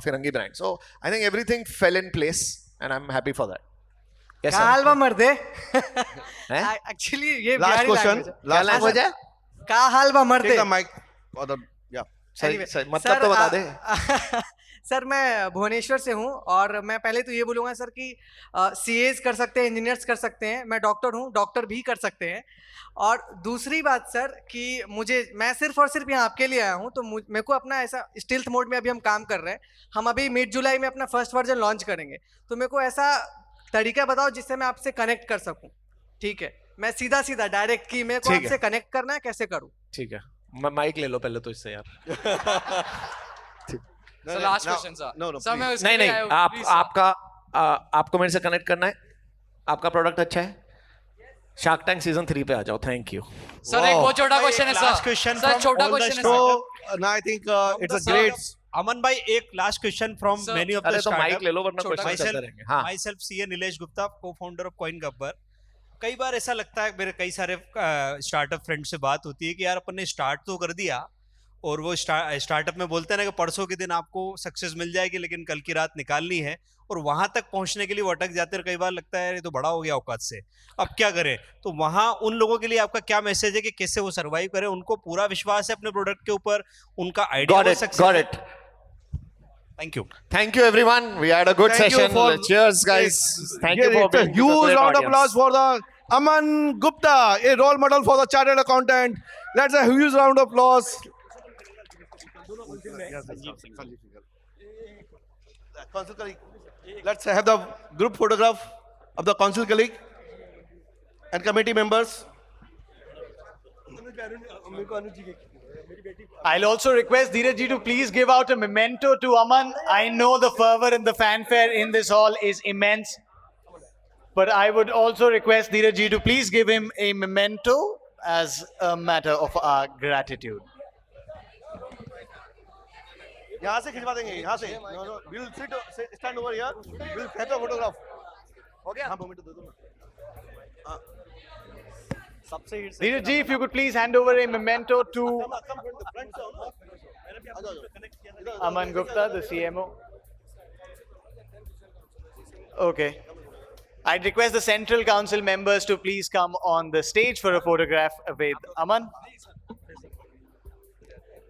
फिरंगी brand. So I think everything fell in place and I am happy for that. कालवा मर्दे। एक्चुअली ये लास्ट क्वेश्चन, क्या लैंग्वेज है? का हलवा मर्दे। Take the mic for the, yeah. सही Anyway, मतलब सर, तो बता दे। सर मैं भुवनेश्वर से हूँ और मैं पहले तो ये बोलूँगा सर कि सीएस कर सकते हैं, इंजीनियर्स कर सकते हैं, मैं डॉक्टर हूँ, डॉक्टर भी कर सकते हैं। और दूसरी बात सर कि मैं सिर्फ और सिर्फ यहाँ आपके लिए आया हूँ, तो मेरे को अपना ऐसा स्टील्थ मोड में अभी हम काम कर रहे हैं। हम अभी मिड जुलाई में अपना फर्स्ट वर्जन लॉन्च करेंगे, तो मेरे को ऐसा तरीका बताओ जिससे मैं आपसे कनेक्ट कर सकूँ। ठीक है, मैं सीधा सीधा डायरेक्ट कि मेरे को ठीक है। आपसे कनेक्ट करना है, कैसे करूँ? ठीक है, माइक ले लो पहले तो इससे यार। So last question, sir. Sir, मैं उसके नहीं लिए नहीं, आया हूँ, आप please, sir. आपको मेरे से कनेक्ट करना है। आपका प्रोडक्ट अच्छा है। शार्क टैंक सीजन 3 पे आ जाओ। Thank you. सर एक बहुत छोटा क्वेश्चन है Last sir. question sir from छोटा all the क्वेश्चन है startup. Sir. Now I think it's a great. अमन भाई, एक last question from Sir, many of the अरे तो माइक स्टार्टअप। ले लो वरना क्वेश्चन चलते रहेंगे। हाँ। My self CA Nilesh Gupta, को फाउंडर ऑफ कॉइन गब्बर। कई बार ऐसा लगता है, मेरे कई सारे स्टार्टअप फ्रेंड से बात होती है कि यार अपन ने स्टार्ट तो कर दिया और वो स्टार्टअप में बोलते हैं ना कि परसों के दिन आपको सक्सेस मिल जाएगी, लेकिन कल की रात निकालनी है, और वहां तक पहुंचने के लिए वो अटक जाते हैं। कई बार लगता है ये तो बड़ा हो गया औकात से, अब क्या करें? तो वहां उन लोगों के लिए आपका क्या मैसेज है कि कैसे वो सर्वाइव करें? उनको पूरा विश्वास है अपने प्रोडक्ट के ऊपर, उनका idea Got it, got it. Thank you. Thank you everyone. We had a good Thank you session. for- Cheers guys. Thank you for It's a being with the huge great round of audience. applause for the Aman Gupta, a role model for the chartered accountant. Let's a huge round of applause. Council colleague. Let's have the group photograph of the council colleague and committee members. I'll also request Dheeraj ji to please give out a memento to Aman. I know the fervor and the fanfare in this hall is immense, but I would also request Dheeraj ji to please give him a memento as a matter of our gratitude. यहाँ से खिंचवा देंगे, यहाँ से। We'll stand over here. We'll have a photograph. हो गया? हाँ, moment दे दो ना। हाँ। Dheeraj ji, if you could please hand over a memento to Aman Gupta, the CMO. Okay. I'd request the Central Council members to please come on the stage for a photograph with Aman.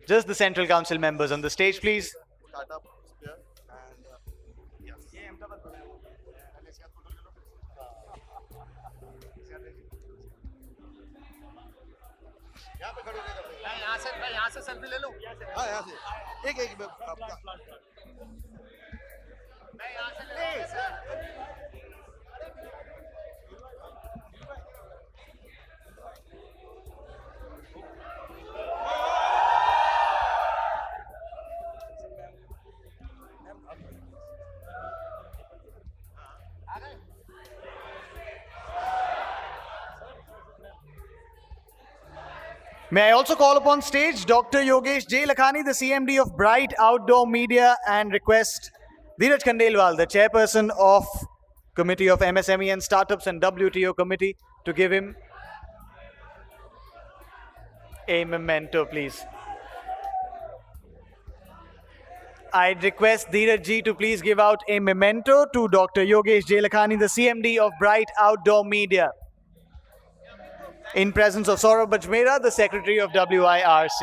Just the Central Council members on the stage, please. यहाँ से selfie ले लूं? हाँ, यहाँ से। एक मैं यहाँ से ले। May I also call upon stage Dr. Yogesh J. Lakhani, the CMD of Bright Outdoor Media, and request Dheeraj Khandelwal, the chairperson of Committee of MSME and Startups and WTO Committee, to give him a memento, please. I'd request Dheeraj ji to please give out a memento to Dr. Yogesh J. Lakhani, the CMD of Bright Outdoor Media, in presence of Saurabh Bajmera, the Secretary of WIRC.